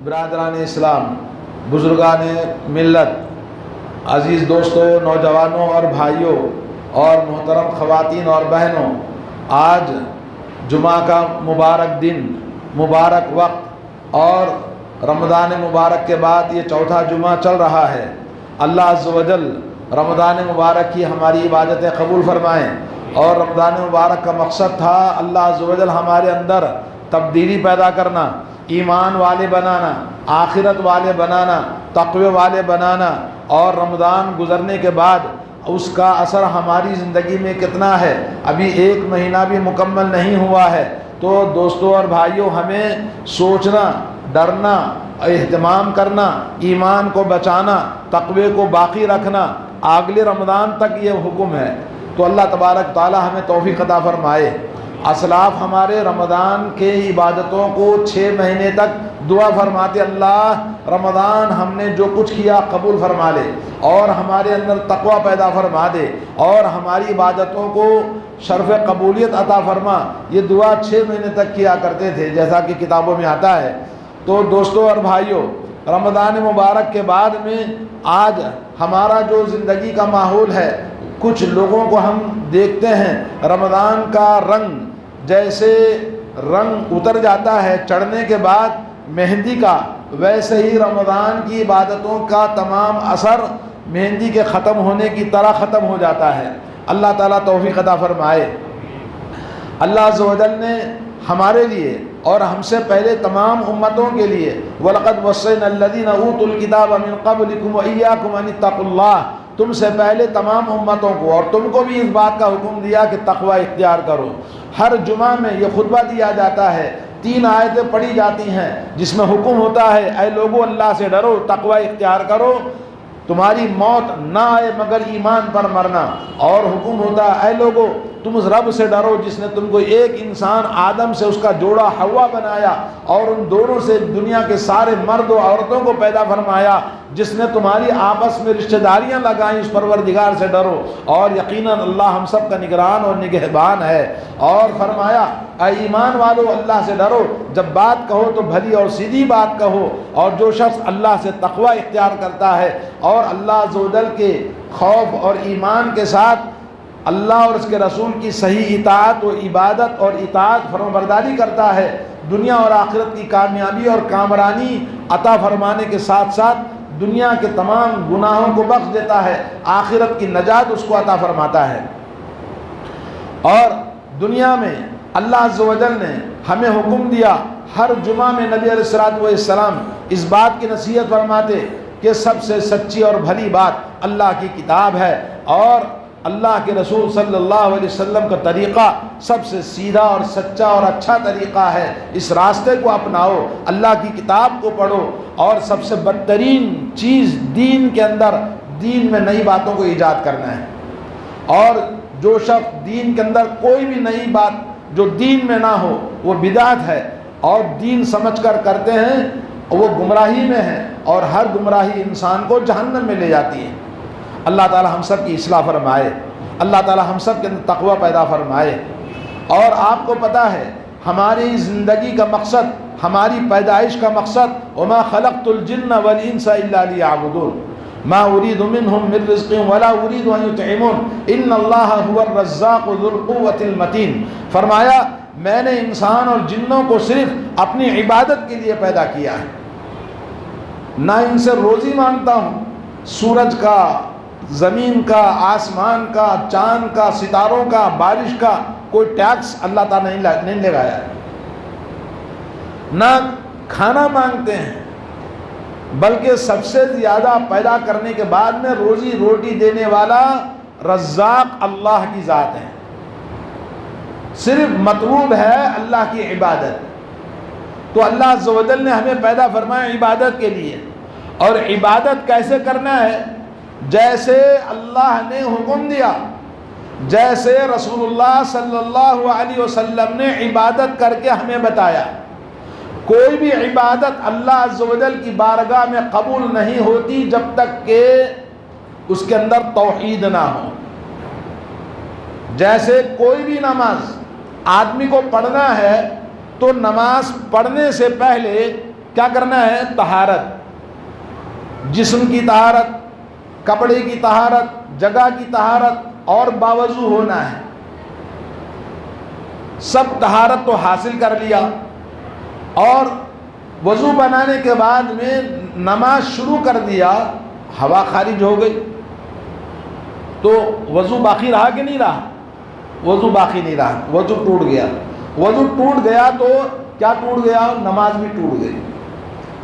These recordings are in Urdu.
برادران اسلام، بزرگان ملت، عزیز دوستوں، نوجوانوں اور بھائیوں اور محترم خواتین اور بہنوں، آج جمعہ کا مبارک دن، مبارک وقت اور رمضان مبارک کے بعد یہ چوتھا جمعہ چل رہا ہے۔ اللہ عز و جل رمضان مبارک کی ہماری عبادتیں قبول فرمائیں، اور رمضان مبارک کا مقصد تھا اللہ عز و جل ہمارے اندر تبدیلی پیدا کرنا، ایمان والے بنانا، آخرت والے بنانا، تقوی والے بنانا، اور رمضان گزرنے کے بعد اس کا اثر ہماری زندگی میں کتنا ہے، ابھی 1 مہینہ بھی مکمل نہیں ہوا ہے۔ تو دوستوں اور بھائیوں، ہمیں سوچنا، ڈرنا، اہتمام کرنا، ایمان کو بچانا، تقوی کو باقی رکھنا، اگلے رمضان تک یہ حکم ہے۔ تو اللہ تبارک تعالی ہمیں توفیق عطا فرمائے۔ اسلاف ہمارے رمضان کے عبادتوں کو 6 مہینے تک دعا فرماتے، اللہ رمضان ہم نے جو کچھ کیا قبول فرما لے، اور ہمارے اندر تقوی پیدا فرما دے، اور ہماری عبادتوں کو شرف قبولیت عطا فرما۔ یہ دعا 6 مہینے تک کیا کرتے تھے، جیسا کہ کتابوں میں آتا ہے۔ تو دوستوں اور بھائیوں، رمضان مبارک کے بعد میں آج ہمارا جو زندگی کا ماحول ہے، کچھ لوگوں کو ہم دیکھتے ہیں رمضان کا رنگ جیسے رنگ اتر جاتا ہے چڑھنے کے بعد مہندی کا، ویسے ہی رمضان کی عبادتوں کا تمام اثر مہندی کے ختم ہونے کی طرح ختم ہو جاتا ہے۔ اللہ تعالیٰ توفیق عطا فرمائے۔ اللہ عز و جل نے ہمارے لیے اور ہم سے پہلے تمام امتوں کے لیے وَلَقَدْ وَصَّيْنَا الَّذِينَ أُوتُوا الْكِتَابَ مِنْ قَبْلِكُمْ وَإِيَّاكُمْ أَنِ اتَّقُوا اللَّهَ، تم سے پہلے تمام امتوں کو اور تم کو بھی اس بات کا حکم دیا کہ تقوی اختیار کرو۔ ہر جمعہ میں یہ خطبہ دیا جاتا ہے، 3 آیتیں پڑھی جاتی ہیں جس میں حکم ہوتا ہے، اے لوگو اللہ سے ڈرو، تقوی اختیار کرو، تمہاری موت نہ آئے مگر ایمان پر مرنا، اور حکم ہوتا ہے اے لوگو تم اس رب سے ڈرو جس نے تم کو ایک انسان آدم سے اس کا جوڑا حوا بنایا، اور ان دونوں سے دنیا کے سارے مرد و عورتوں کو پیدا فرمایا، جس نے تمہاری آپس میں رشتہ داریاں لگائیں، اس پروردگار سے ڈرو، اور یقیناً اللہ ہم سب کا نگران اور نگہبان ہے۔ اور فرمایا اے ایمان والو اللہ سے ڈرو، جب بات کہو تو بھلی اور سیدھی بات کہو، اور جو شخص اللہ سے تقوی اختیار کرتا ہے اور اللہ عز و جل کے خوف اور ایمان کے ساتھ اللہ اور اس کے رسول کی صحیح اطاعت و عبادت اور اطاعت فرمانبرداری کرتا ہے، دنیا اور آخرت کی کامیابی اور کامرانی عطا فرمانے کے ساتھ ساتھ دنیا کے تمام گناہوں کو بخش دیتا ہے، آخرت کی نجات اس کو عطا فرماتا ہے۔ اور دنیا میں اللہ عز و جل نے ہمیں حکم دیا، ہر جمعہ میں نبی علیہ الصلوۃ والسلام اس بات کی نصیحت فرماتے کہ سب سے سچی اور بھلی بات اللہ کی کتاب ہے، اور اللہ کے رسول صلی اللہ علیہ وسلم کا طریقہ سب سے سیدھا اور سچا اور اچھا طریقہ ہے، اس راستے کو اپناؤ، اللہ کی کتاب کو پڑھو، اور سب سے بدترین چیز دین کے اندر دین میں نئی باتوں کو ایجاد کرنا ہے، اور جو شخص دین کے اندر کوئی بھی نئی بات جو دین میں نہ ہو وہ بدعت ہے، اور دین سمجھ کر کرتے ہیں وہ گمراہی میں ہے، اور ہر گمراہی انسان کو جہنم میں لے جاتی ہے۔ اللہ تعالی ہم سب کی اصلاح فرمائے، اللہ تعالی ہم سب کے اندر تقوی پیدا فرمائے۔ اور آپ کو پتہ ہے ہماری زندگی کا مقصد، ہماری پیدائش کا مقصد وما خلقت الجن والانس الا لیعبدون ما اريد منهم من رزق ولا اريد ان يطعمون ان اللہ هو الرزاق ذو القوة المتین، فرمایا میں نے انسان اور جنوں کو صرف اپنی عبادت کے لیے پیدا کیا ہے، نہ ان سے روزی مانگتا ہوں، سورج کا، زمین کا، آسمان کا، چاند کا، ستاروں کا، بارش کا کوئی ٹیکس اللہ تعالیٰ نہیں لگایا، نہ کھانا مانگتے ہیں، بلکہ سب سے زیادہ پیدا کرنے کے بعد میں روزی روٹی دینے والا رزاق اللہ کی ذات ہے، صرف مطلوب ہے اللہ کی عبادت۔ تو اللہ عز و جل نے ہمیں پیدا فرمایا عبادت کے لیے، اور عبادت کیسے کرنا ہے؟ جیسے اللہ نے حکم دیا، جیسے رسول اللہ صلی اللہ علیہ وسلم نے عبادت کر کے ہمیں بتایا۔ کوئی بھی عبادت اللہ عز و جل کی بارگاہ میں قبول نہیں ہوتی جب تک کہ اس کے اندر توحید نہ ہو۔ جیسے کوئی بھی نماز آدمی کو پڑھنا ہے تو نماز پڑھنے سے پہلے کیا کرنا ہے؟ طہارت، جسم کی طہارت، کپڑے کی طہارت، جگہ کی طہارت اور باوضو ہونا ہے۔ سب طہارت تو حاصل کر لیا، اور وضو بنانے کے بعد میں نماز شروع کر دیا، ہوا خارج ہو گئی تو وضو باقی رہا کہ نہیں رہا؟ وضو باقی نہیں رہا، وضو ٹوٹ گیا۔ وضو ٹوٹ گیا تو کیا ٹوٹ گیا؟ نماز بھی ٹوٹ گئی۔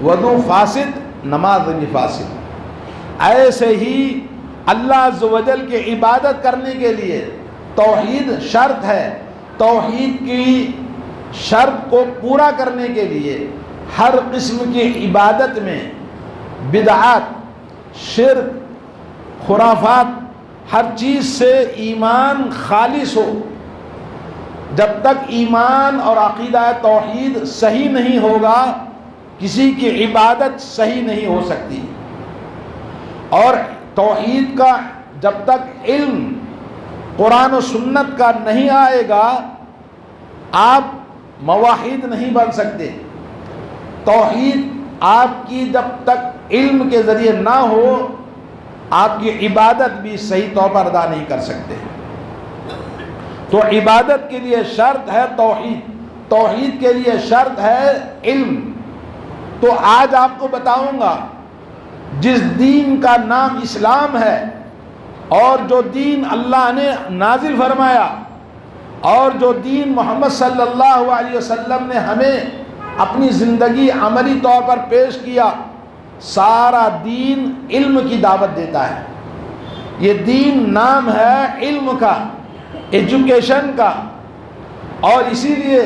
وضو فاسد، نماز بھی فاسد۔ ایسے ہی اللہ عز و جل کی عبادت کرنے کے لیے توحید شرط ہے۔ توحید کی شرط کو پورا کرنے کے لیے ہر قسم کی عبادت میں بدعات، شرک، خرافات، ہر چیز سے ایمان خالص ہو۔ جب تک ایمان اور عقیدہ توحید صحیح نہیں ہوگا، کسی کی عبادت صحیح نہیں ہو سکتی۔ اور توحید کا جب تک علم قرآن و سنت کا نہیں آئے گا، آپ موحد نہیں بن سکتے۔ توحید آپ کی جب تک علم کے ذریعے نہ ہو، آپ کی عبادت بھی صحیح طور پر ادا نہیں کر سکتے۔ تو عبادت کے لیے شرط ہے توحید، توحید کے لیے شرط ہے علم۔ تو آج آپ کو بتاؤں گا، جس دین کا نام اسلام ہے، اور جو دین اللہ نے نازل فرمایا، اور جو دین محمد صلی اللہ علیہ وسلم نے ہمیں اپنی زندگی عملی طور پر پیش کیا، سارا دین علم کی دعوت دیتا ہے۔ یہ دین نام ہے علم کا، ایجوکیشن کا، اور اسی لیے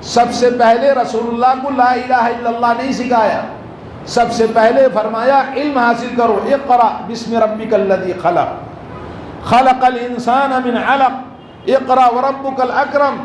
سب سے پہلے رسول اللہ کو لا الہ الا اللہ نہیں سکھایا، سب سے پہلے فرمایا علم حاصل کرو، اقرأ بسم ربک الذی خلق، خلق الانسان من علق، اقرأ وربک الاکرم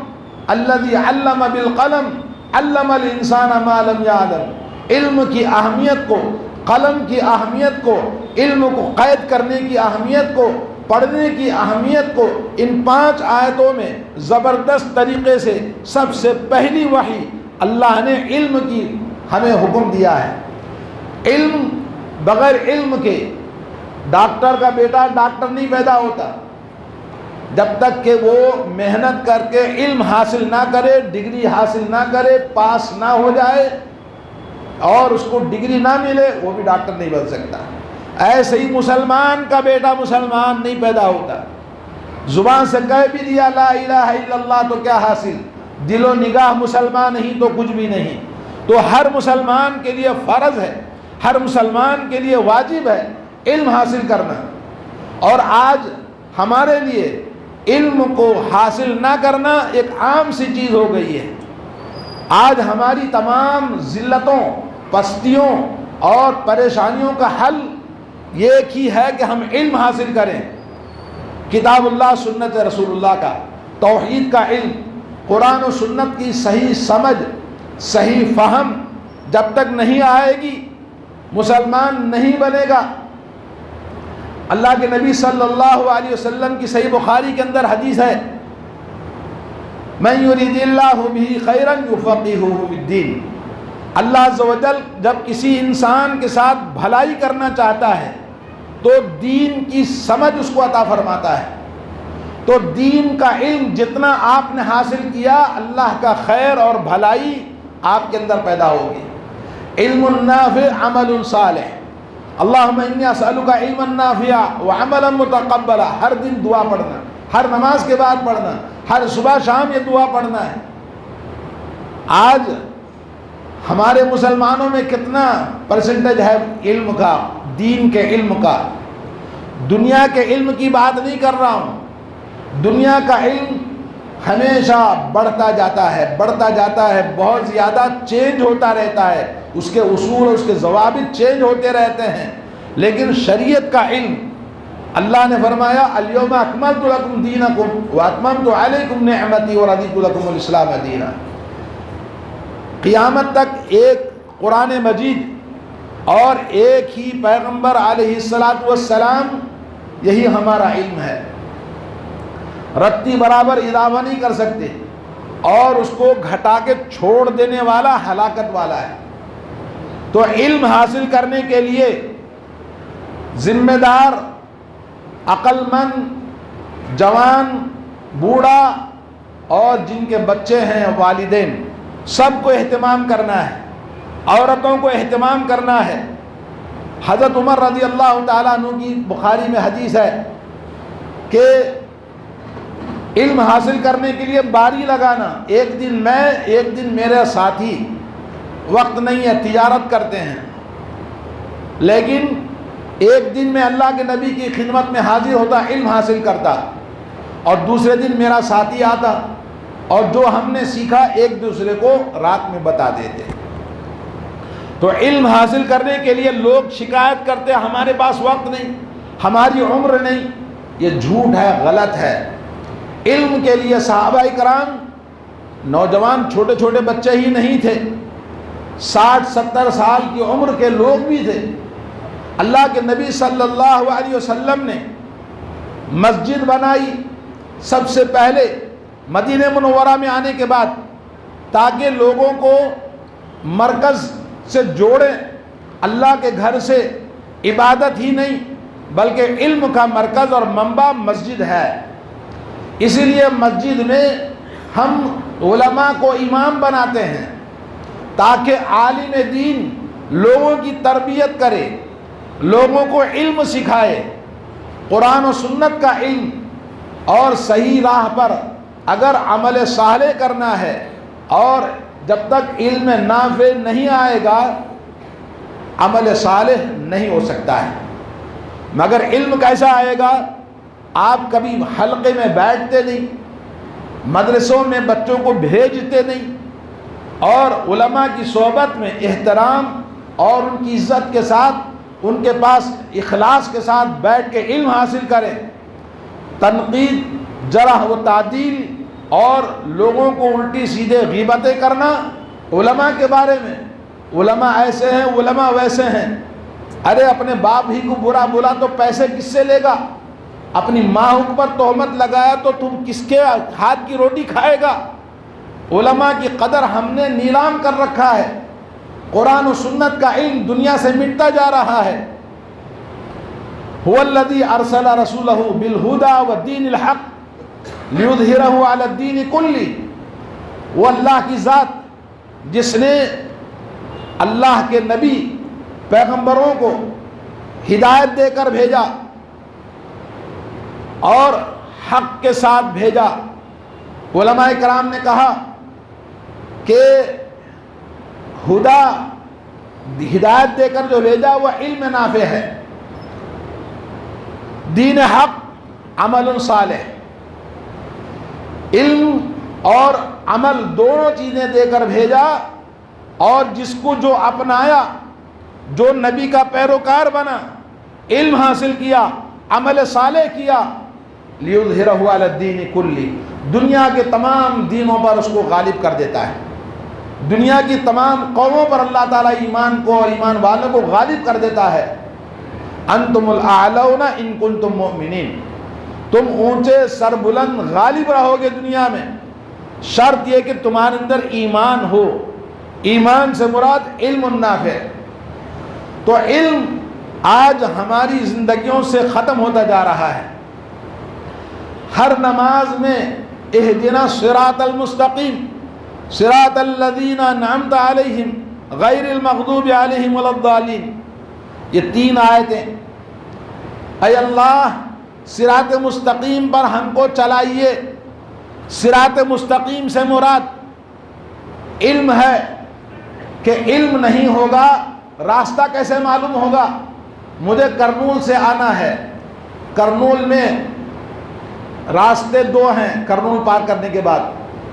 الذی علم بالقلم، علم الانسان ما لم یعلم۔ علم کی اہمیت کو، قلم کی اہمیت کو، علم کو قید کرنے کی اہمیت کو، پڑھنے کی اہمیت کو ان 5 آیتوں میں زبردست طریقے سے سب سے پہلی وحی اللہ نے علم کی ہمیں حکم دیا ہے۔ علم، بغیر علم کے ڈاکٹر کا بیٹا ڈاکٹر نہیں پیدا ہوتا، جب تک کہ وہ محنت کر کے علم حاصل نہ کرے، ڈگری حاصل نہ کرے، پاس نہ ہو جائے اور اس کو ڈگری نہ ملے، وہ بھی ڈاکٹر نہیں بن سکتا۔ ایسے ہی مسلمان کا بیٹا مسلمان نہیں پیدا ہوتا، زبان سے کہہ بھی دیا لا الہ الا اللہ تو کیا حاصل، دل و نگاہ مسلمان نہیں تو کچھ بھی نہیں۔ تو ہر مسلمان کے لیے فرض ہے، ہر مسلمان کے لیے واجب ہے علم حاصل کرنا۔ اور آج ہمارے لیے علم کو حاصل نہ کرنا ایک عام سی چیز ہو گئی ہے۔ آج ہماری تمام ذلتوں، پستیوں اور پریشانیوں کا حل یہ ایک ہی ہے کہ ہم علم حاصل کریں، کتاب اللہ، سنت رسول اللہ کا، توحید کا علم، قرآن و سنت کی صحیح سمجھ، صحیح فہم جب تک نہیں آئے گی، مسلمان نہیں بنے گا۔ اللہ کے نبی صلی اللہ علیہ وسلم کی صحیح بخاری کے اندر حدیث ہے، من یرید اللہ بہ خیرا یفقہہ فی الدین۔ اللہ عز و جل جب کسی انسان کے ساتھ بھلائی کرنا چاہتا ہے تو دین کی سمجھ اس کو عطا فرماتا ہے۔ تو دین کا علم جتنا آپ نے حاصل کیا، اللہ کا خیر اور بھلائی آپ کے اندر پیدا ہوگی۔ علم نافع، عمل صالح۔ اللہم انی اسألک علما نافعا وعملا متقبلا۔ ہر دن دعا پڑھنا، ہر نماز کے بعد پڑھنا، ہر صبح شام یہ دعا پڑھنا ہے۔ آج ہمارے مسلمانوں میں کتنا پرسنٹیج ہے علم کا، دین کے علم کا؟ دنیا کے علم کی بات نہیں کر رہا ہوں، دنیا کا علم ہمیشہ بڑھتا جاتا ہے، بڑھتا جاتا ہے، بہت زیادہ چینج ہوتا رہتا ہے، اس کے اصول اور اس کے ضوابط چینج ہوتے رہتے ہیں۔ لیکن شریعت کا علم، اللہ نے فرمایا الیوم اکملت لکم دینکم واتممت علیکم نعمتی ورضیت لکم الاسلام دینا۔ قیامت تک ایک قرآن مجید اور ایک ہی پیغمبر علیہ الصلاۃ والسلام، یہی ہمارا علم ہے۔ رتی برابر اضافہ نہیں کر سکتے، اور اس کو گھٹا کے چھوڑ دینے والا ہلاکت والا ہے۔ تو علم حاصل کرنے کے لیے ذمہ دار، عقل مند، جوان، بوڑھا اور جن کے بچے ہیں، والدین، سب کو اہتمام کرنا ہے، عورتوں کو اہتمام کرنا ہے۔ حضرت عمر رضی اللہ تعالیٰ عنہ کی بخاری میں حدیث ہے کہ علم حاصل کرنے کے لیے باری لگانا، ایک دن میں، ایک دن میرے ساتھی، وقت نہیں ہے، تجارت کرتے ہیں، لیکن ایک دن میں اللہ کے نبی کی خدمت میں حاضر ہوتا، علم حاصل کرتا، اور دوسرے دن میرا ساتھی آتا اور جو ہم نے سیکھا ایک دوسرے کو رات میں بتا دیتے۔ تو علم حاصل کرنے کے لیے لوگ شکایت کرتے ہمارے پاس وقت نہیں، ہماری عمر نہیں، یہ جھوٹ ہے، غلط ہے۔ علم کے لیے صحابہ کرام، نوجوان چھوٹے چھوٹے بچے ہی نہیں تھے، 60-70 سال کی عمر کے لوگ بھی تھے۔ اللہ کے نبی صلی اللہ علیہ وسلم نے مسجد بنائی سب سے پہلے مدینہ منورہ میں آنے کے بعد، تاکہ لوگوں کو مرکز سے جوڑیں، اللہ کے گھر سے عبادت ہی نہیں بلکہ علم کا مرکز اور منبع مسجد ہے۔ اسی لیے مسجد میں ہم علماء کو امام بناتے ہیں تاکہ عالم دین لوگوں کی تربیت کرے، لوگوں کو علم سکھائے، قرآن و سنت کا علم، اور صحیح راہ پر اگر عمل صالح کرنا ہے، اور جب تک علم نافع نہیں آئے گا عمل صالح نہیں ہو سکتا ہے۔ مگر علم کیسا آئے گا؟ آپ کبھی حلقے میں بیٹھتے نہیں، مدرسوں میں بچوں کو بھیجتے نہیں، اور علماء کی صحبت میں احترام اور ان کی عزت کے ساتھ، ان کے پاس اخلاص کے ساتھ بیٹھ کے علم حاصل کریں۔ تنقید، جرح و تعدیل اور لوگوں کو الٹی سیدھے غیبتیں کرنا علماء کے بارے میں، علماء ایسے ہیں، علماء ویسے ہیں، ارے اپنے باپ ہی کو برا بولا تو پیسے کس سے لے گا؟ اپنی ماں پر تہمت لگایا تو تم کس کے ہاتھ کی روٹی کھائے گا؟ علماء کی قدر ہم نے نیلام کر رکھا ہے۔ قرآن و سنت کا علم دنیا سے مٹتا جا رہا ہے۔ هو الذی ارسل رسولہ بالہدی والدین الحق لیظہرہ علی الدین کلہ، وہ اللہ کی ذات جس نے اللہ کے نبی پیغمبروں کو ہدایت دے کر بھیجا اور حق کے ساتھ بھیجا۔ علماء کرام نے کہا کہ ہدایت دے کر جو بھیجا وہ علم نافع ہے، دین حق، عمل صالح۔ علم اور عمل دونوں چیزیں دے کر بھیجا، اور جس کو جو اپنایا، جو نبی کا پیروکار بنا، علم حاصل کیا، عمل صالح کیا، لیظہرہ علی الدین کلہ، دنیا کے تمام دینوں پر اس کو غالب کر دیتا ہے۔ دنیا کی تمام قوموں پر اللہ تعالیٰ ایمان کو اور ایمان والوں کو غالب کر دیتا ہے۔ انتم الاعلون ان کنتم مؤمنین، تم اونچے سربلند غالب رہو گے دنیا میں، شرط یہ کہ تمہارے اندر ایمان ہو۔ ایمان سے مراد علم نافع۔ تو علم آج ہماری زندگیوں سے ختم ہوتا جا رہا ہے۔ ہر نماز میں اہدنا الصراط المستقیم صراط الذین انعمت علیہم غیر المغضوب علیہم ولا الضالین، یہ 3 آیتیں، اے اللہ صراط مستقیم پر ہم کو چلائیے۔ صراط مستقیم سے مراد علم ہے کہ علم نہیں ہوگا راستہ کیسے معلوم ہوگا؟ مجھے کرنول سے آنا ہے، کرنول میں راستے 2 ہیں، کرنول پار کرنے کے بعد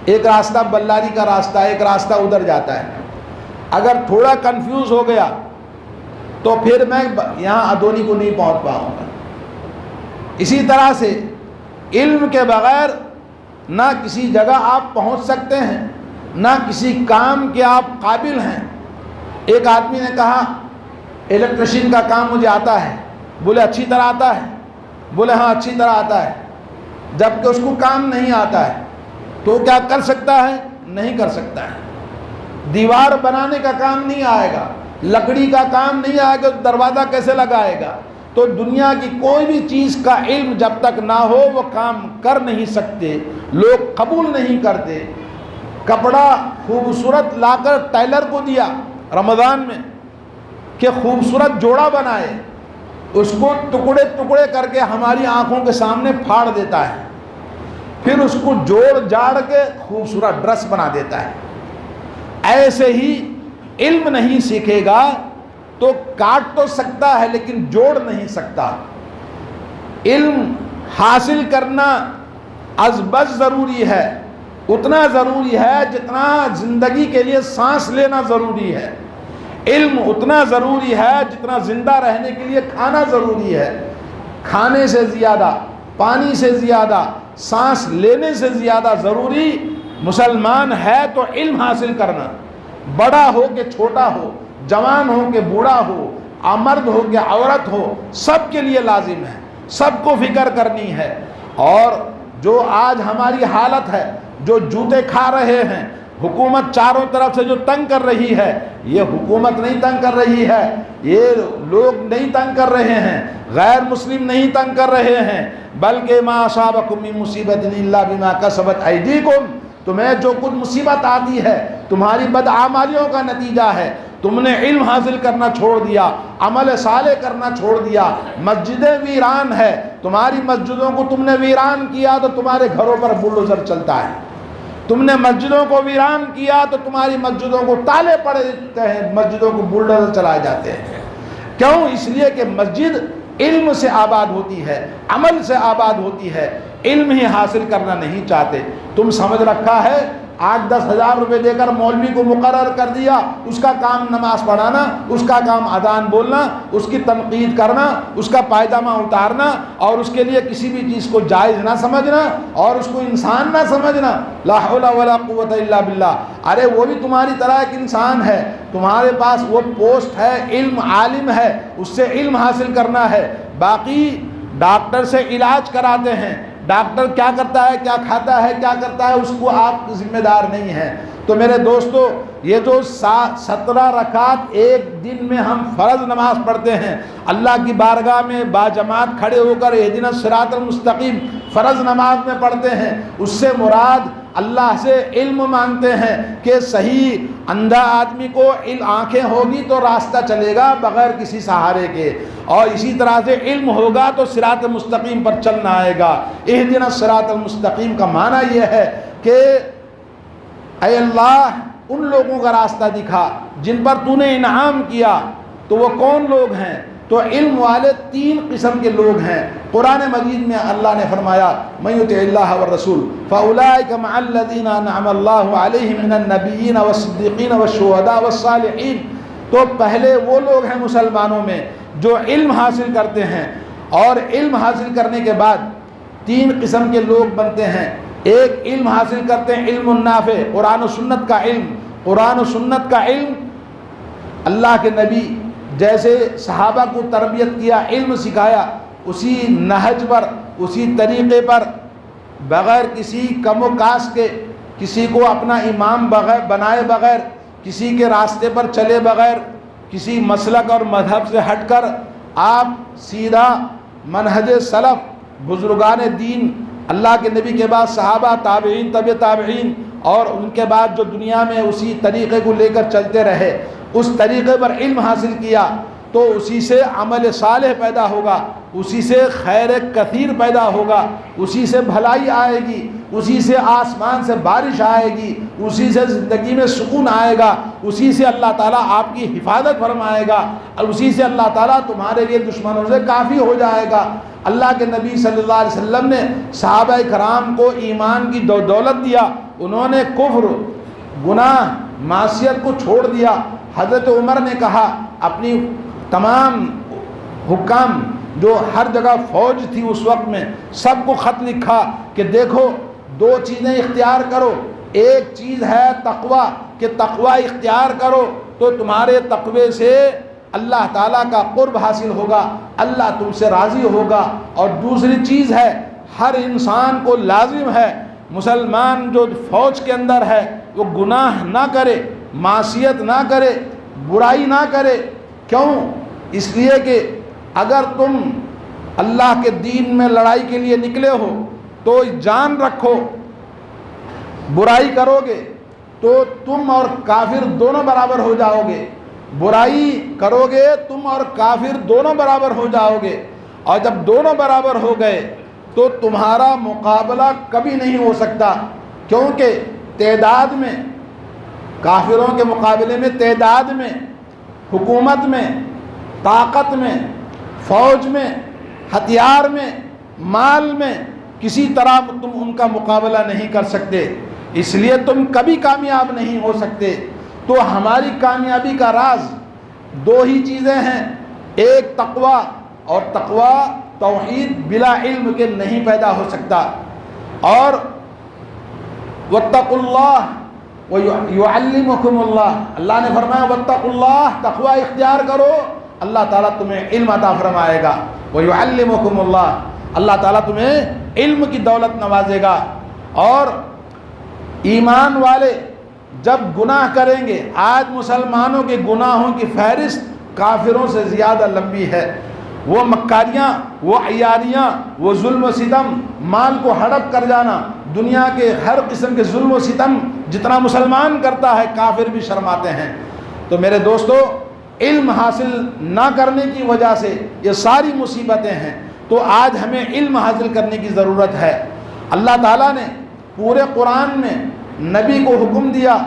ایک راستہ بلاری کا راستہ ہے، ایک راستہ ادھر جاتا ہے۔ اگر تھوڑا کنفیوز ہو گیا تو پھر میں یہاں ادونی کو نہیں پہنچ پاؤں گا۔ اسی طرح سے علم کے بغیر نہ کسی جگہ آپ پہنچ سکتے ہیں، نہ کسی کام کے آپ قابل ہیں۔ ایک آدمی نے کہا الیکٹریشین کا کام مجھے آتا ہے، بولے اچھی طرح آتا ہے؟ بولے ہاں اچھی طرح آتا ہے۔ جبکہ اس کو کام نہیں آتا ہے تو کیا کر سکتا ہے؟ نہیں کر سکتا ہے۔ دیوار بنانے کا کام نہیں آئے گا، لکڑی کا کام نہیں آئے گا، دروازہ کیسے لگائے گا؟ تو دنیا کی کوئی بھی چیز کا علم جب تک نہ ہو وہ کام کر نہیں سکتے، لوگ قبول نہیں کرتے۔ کپڑا خوبصورت لا کر ٹیلر کو دیا رمضان میں کہ خوبصورت جوڑا بنائے، اس کو ٹکڑے ٹکڑے کر کے ہماری آنکھوں کے سامنے پھاڑ دیتا ہے، پھر اس کو جوڑ جاڑ کے خوبصورت ڈریس بنا دیتا ہے۔ ایسے ہی علم نہیں سیکھے گا تو کاٹ تو سکتا ہے لیکن جوڑ نہیں سکتا۔ علم حاصل کرنا از بس ضروری ہے، اتنا ضروری ہے جتنا زندگی کے لیے سانس لینا ضروری ہے۔ علم اتنا ضروری ہے جتنا زندہ رہنے کے لیے کھانا ضروری ہے۔ کھانے سے زیادہ، پانی سے زیادہ، سانس لینے سے زیادہ ضروری مسلمان ہے تو علم حاصل کرنا، بڑا ہو کہ چھوٹا ہو، جوان ہو کہ بوڑھا ہو، مرد ہو کہ عورت ہو، سب کے لیے لازم ہے، سب کو فکر کرنی ہے۔ اور جو آج ہماری حالت ہے، جو جوتے کھا رہے ہیں، حکومت چاروں طرف سے جو تنگ کر رہی ہے، یہ حکومت نہیں تنگ کر رہی ہے، یہ لوگ نہیں تنگ کر رہے ہیں، غیر مسلم نہیں تنگ کر رہے ہیں، بلکہ ما اصابکم من مصیبت الا بما کسبت ایدیکم، تمہیں جو کچھ مصیبت آتی ہے تمہاری بدعمالیوں کا نتیجہ ہے۔ تم نے علم حاصل کرنا چھوڑ دیا، عمل صالح کرنا چھوڑ دیا، مسجدیں ویران ہے، تمہاری مسجدوں کو تم نے ویران کیا تو تمہارے گھروں پر بلڈوزر چلتا ہے، تم نے مسجدوں کو ویران کیا تو تمہاری مسجدوں کو تالے پڑتے ہیں، مسجدوں کو بلڈوزر چلائے جاتے ہیں۔ کیوں؟ اس لیے کہ مسجد علم سے آباد ہوتی ہے، عمل سے آباد ہوتی ہے، علم ہی حاصل کرنا نہیں چاہتے۔ تم سمجھ رکھا ہے 8-10 ہزار روپے دے کر مولوی کو مقرر کر دیا، اس کا کام نماز پڑھانا، اس کا کام اذان بولنا، اس کی تنقید کرنا، اس کا پائجامہ اتارنا، اور اس کے لیے کسی بھی چیز کو جائز نہ سمجھنا اور اس کو انسان نہ سمجھنا۔ لا حول ولا قوت الا باللہ۔ ارے وہ بھی تمہاری طرح ایک انسان ہے، تمہارے پاس وہ پوسٹ ہے، علم، عالم ہے، اس سے علم حاصل کرنا ہے۔ باقی ڈاکٹر سے علاج کراتے ہیں، ڈاکٹر کیا کرتا ہے، کیا کھاتا ہے، کیا کرتا ہے، اس کو آپ ذمہ دار نہیں ہیں۔ تو میرے دوستو، یہ جو 17 رکعت ایک دن میں ہم فرض نماز پڑھتے ہیں، اللہ کی بارگاہ میں باجماعت کھڑے ہو کر اہدنا الصراط المستقیم فرض نماز میں پڑھتے ہیں، اس سے مراد اللہ سے علم مانگتے ہیں کہ صحیح اندھا آدمی کو آنکھیں ہوگی تو راستہ چلے گا بغیر کسی سہارے کے، اور اسی طرح سے علم ہوگا تو صراط مستقیم پر چلنا آئے گا۔ اہدنا الصراط المستقیم کا معنی یہ ہے کہ اے اللہ ان لوگوں کا راستہ دکھا جن پر تو نے انعام کیا۔ تو وہ کون لوگ ہیں؟ تو علم والے 3 قسم کے لوگ ہیں۔ قرآن مجید میں اللہ نے فرمایا من یطع اللہ والرسول فاولئک مع الذین انعم اللہ علیہم من النبیین والصدیقین والشہداء والصالحین۔ تو پہلے وہ لوگ ہیں مسلمانوں میں جو علم حاصل کرتے ہیں، اور علم حاصل کرنے کے بعد 3 قسم کے لوگ بنتے ہیں۔ ایک علم حاصل کرتے ہیں علم النافع، قرآن و سنت کا علم۔ قرآن و سنت کا علم، اللہ کے نبی جیسے صحابہ کو تربیت کیا، علم سکھایا، اسی نہج پر، اسی طریقے پر، بغیر کسی کم و کاس کے، کسی کو اپنا امام بنائے بغیر، کسی کے راستے پر چلے بغیر، کسی مسلک اور مذہب سے ہٹ کر آپ سیدھا منہج سلف، بزرگان دین، اللہ کے نبی کے بعد صحابہ، تابعین، طبع تابعین، اور ان کے بعد جو دنیا میں اسی طریقے کو لے کر چلتے رہے، اس طریقے پر علم حاصل کیا تو اسی سے عمل صالح پیدا ہوگا، اسی سے خیر کثیر پیدا ہوگا، اسی سے بھلائی آئے گی، اسی سے آسمان سے بارش آئے گی، اسی سے زندگی میں سکون آئے گا، اسی سے اللہ تعالیٰ آپ کی حفاظت فرمائے گا، اور اسی سے اللہ تعالیٰ تمہارے لیے دشمنوں سے کافی ہو جائے گا۔ اللہ کے نبی صلی اللہ علیہ وسلم نے صحابہ کرام کو ایمان کی دولت دیا، انہوں نے کفر، گناہ، معصیت کو چھوڑ دیا۔ حضرت عمر نے کہا اپنی تمام حکام جو ہر جگہ فوج تھی اس وقت میں، سب کو خط لکھا کہ دیکھو 2 چیزیں اختیار کرو، ایک چیز ہے تقوی، کہ تقوی اختیار کرو تو تمہارے تقوی سے اللہ تعالیٰ کا قرب حاصل ہوگا، اللہ تم سے راضی ہوگا، اور دوسری چیز ہے ہر انسان کو لازم ہے، مسلمان جو فوج کے اندر ہے وہ گناہ نہ کرے، معصیت نہ کرے، برائی نہ کرے. کیوں؟ اس لیے کہ اگر تم اللہ کے دین میں لڑائی کے لیے نکلے ہو تو جان رکھو برائی کرو گے تو تم اور کافر دونوں برابر ہو جاؤ گے. برائی کرو گے تم اور کافر دونوں برابر ہو جاؤ گے، اور جب دونوں برابر ہو گئے تو تمہارا مقابلہ کبھی نہیں ہو سکتا، کیونکہ تعداد میں کافروں کے مقابلے میں، تعداد میں، حکومت میں، طاقت میں، فوج میں، ہتھیار میں، مال میں کسی طرح تم ان کا مقابلہ نہیں کر سکتے، اس لیے تم کبھی کامیاب نہیں ہو سکتے. تو ہماری کامیابی کا راز دو ہی چیزیں ہیں، ایک تقویٰ، اور تقویٰ توحید بلا علم کے نہیں پیدا ہو سکتا. اور واتقوا اللہ ویعلمکم اللہ، اللہ نے فرمایا واتقوا اللہ، تقویٰ اختیار کرو، اللہ تعالیٰ تمہیں علم عطا فرمائے گا. ویعلمکم اللہ، اللہ تعالیٰ تمہیں علم کی دولت نوازے گا. اور ایمان والے جب گناہ کریں گے، آج مسلمانوں کے گناہوں کی فہرست کافروں سے زیادہ لمبی ہے. وہ مکاریاں، وہ عیاریاں، وہ ظلم و ستم، مال کو ہڑپ کر جانا، دنیا کے ہر قسم کے ظلم و ستم جتنا مسلمان کرتا ہے کافر بھی شرماتے ہیں. تو میرے دوستو، علم حاصل نہ کرنے کی وجہ سے یہ ساری مصیبتیں ہیں. تو آج ہمیں علم حاصل کرنے کی ضرورت ہے. اللہ تعالیٰ نے پورے قرآن میں نبی کو حکم دیا،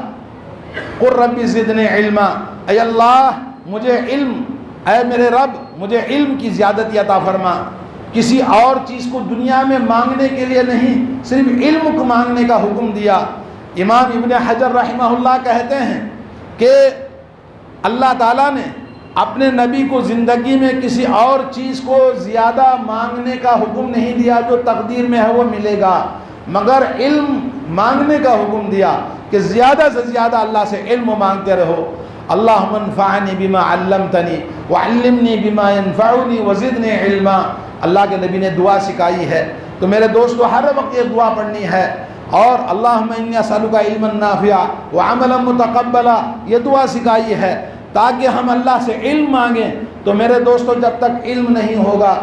قل رب زدنی علما، اے اللہ مجھے علم، اے میرے رب مجھے علم کی زیادتی عطا فرما. کسی اور چیز کو دنیا میں مانگنے کے لیے نہیں، صرف علم کو مانگنے کا حکم دیا. امام ابن حجر رحمہ اللہ کہتے ہیں کہ اللہ تعالیٰ نے اپنے نبی کو زندگی میں کسی اور چیز کو زیادہ مانگنے کا حکم نہیں دیا، جو تقدیر میں ہے وہ ملے گا، مگر علم مانگنے کا حکم دیا کہ زیادہ سے زیادہ اللہ سے علم مانگتے رہو. اللہم انفعنی بما علمتنی وعلمنی بما ینفعنی وزدنی علما. اللہ کے نبی نے دعا سکھائی ہے. تو میرے دوستو، ہر وقت یہ دعا پڑھنی ہے. اور اللہم انی اسألک علما نافعا وعملا متقبلا، یہ دعا سکھائی ہے تاکہ ہم اللہ سے علم مانگیں. تو میرے دوستو، جب تک علم نہیں ہوگا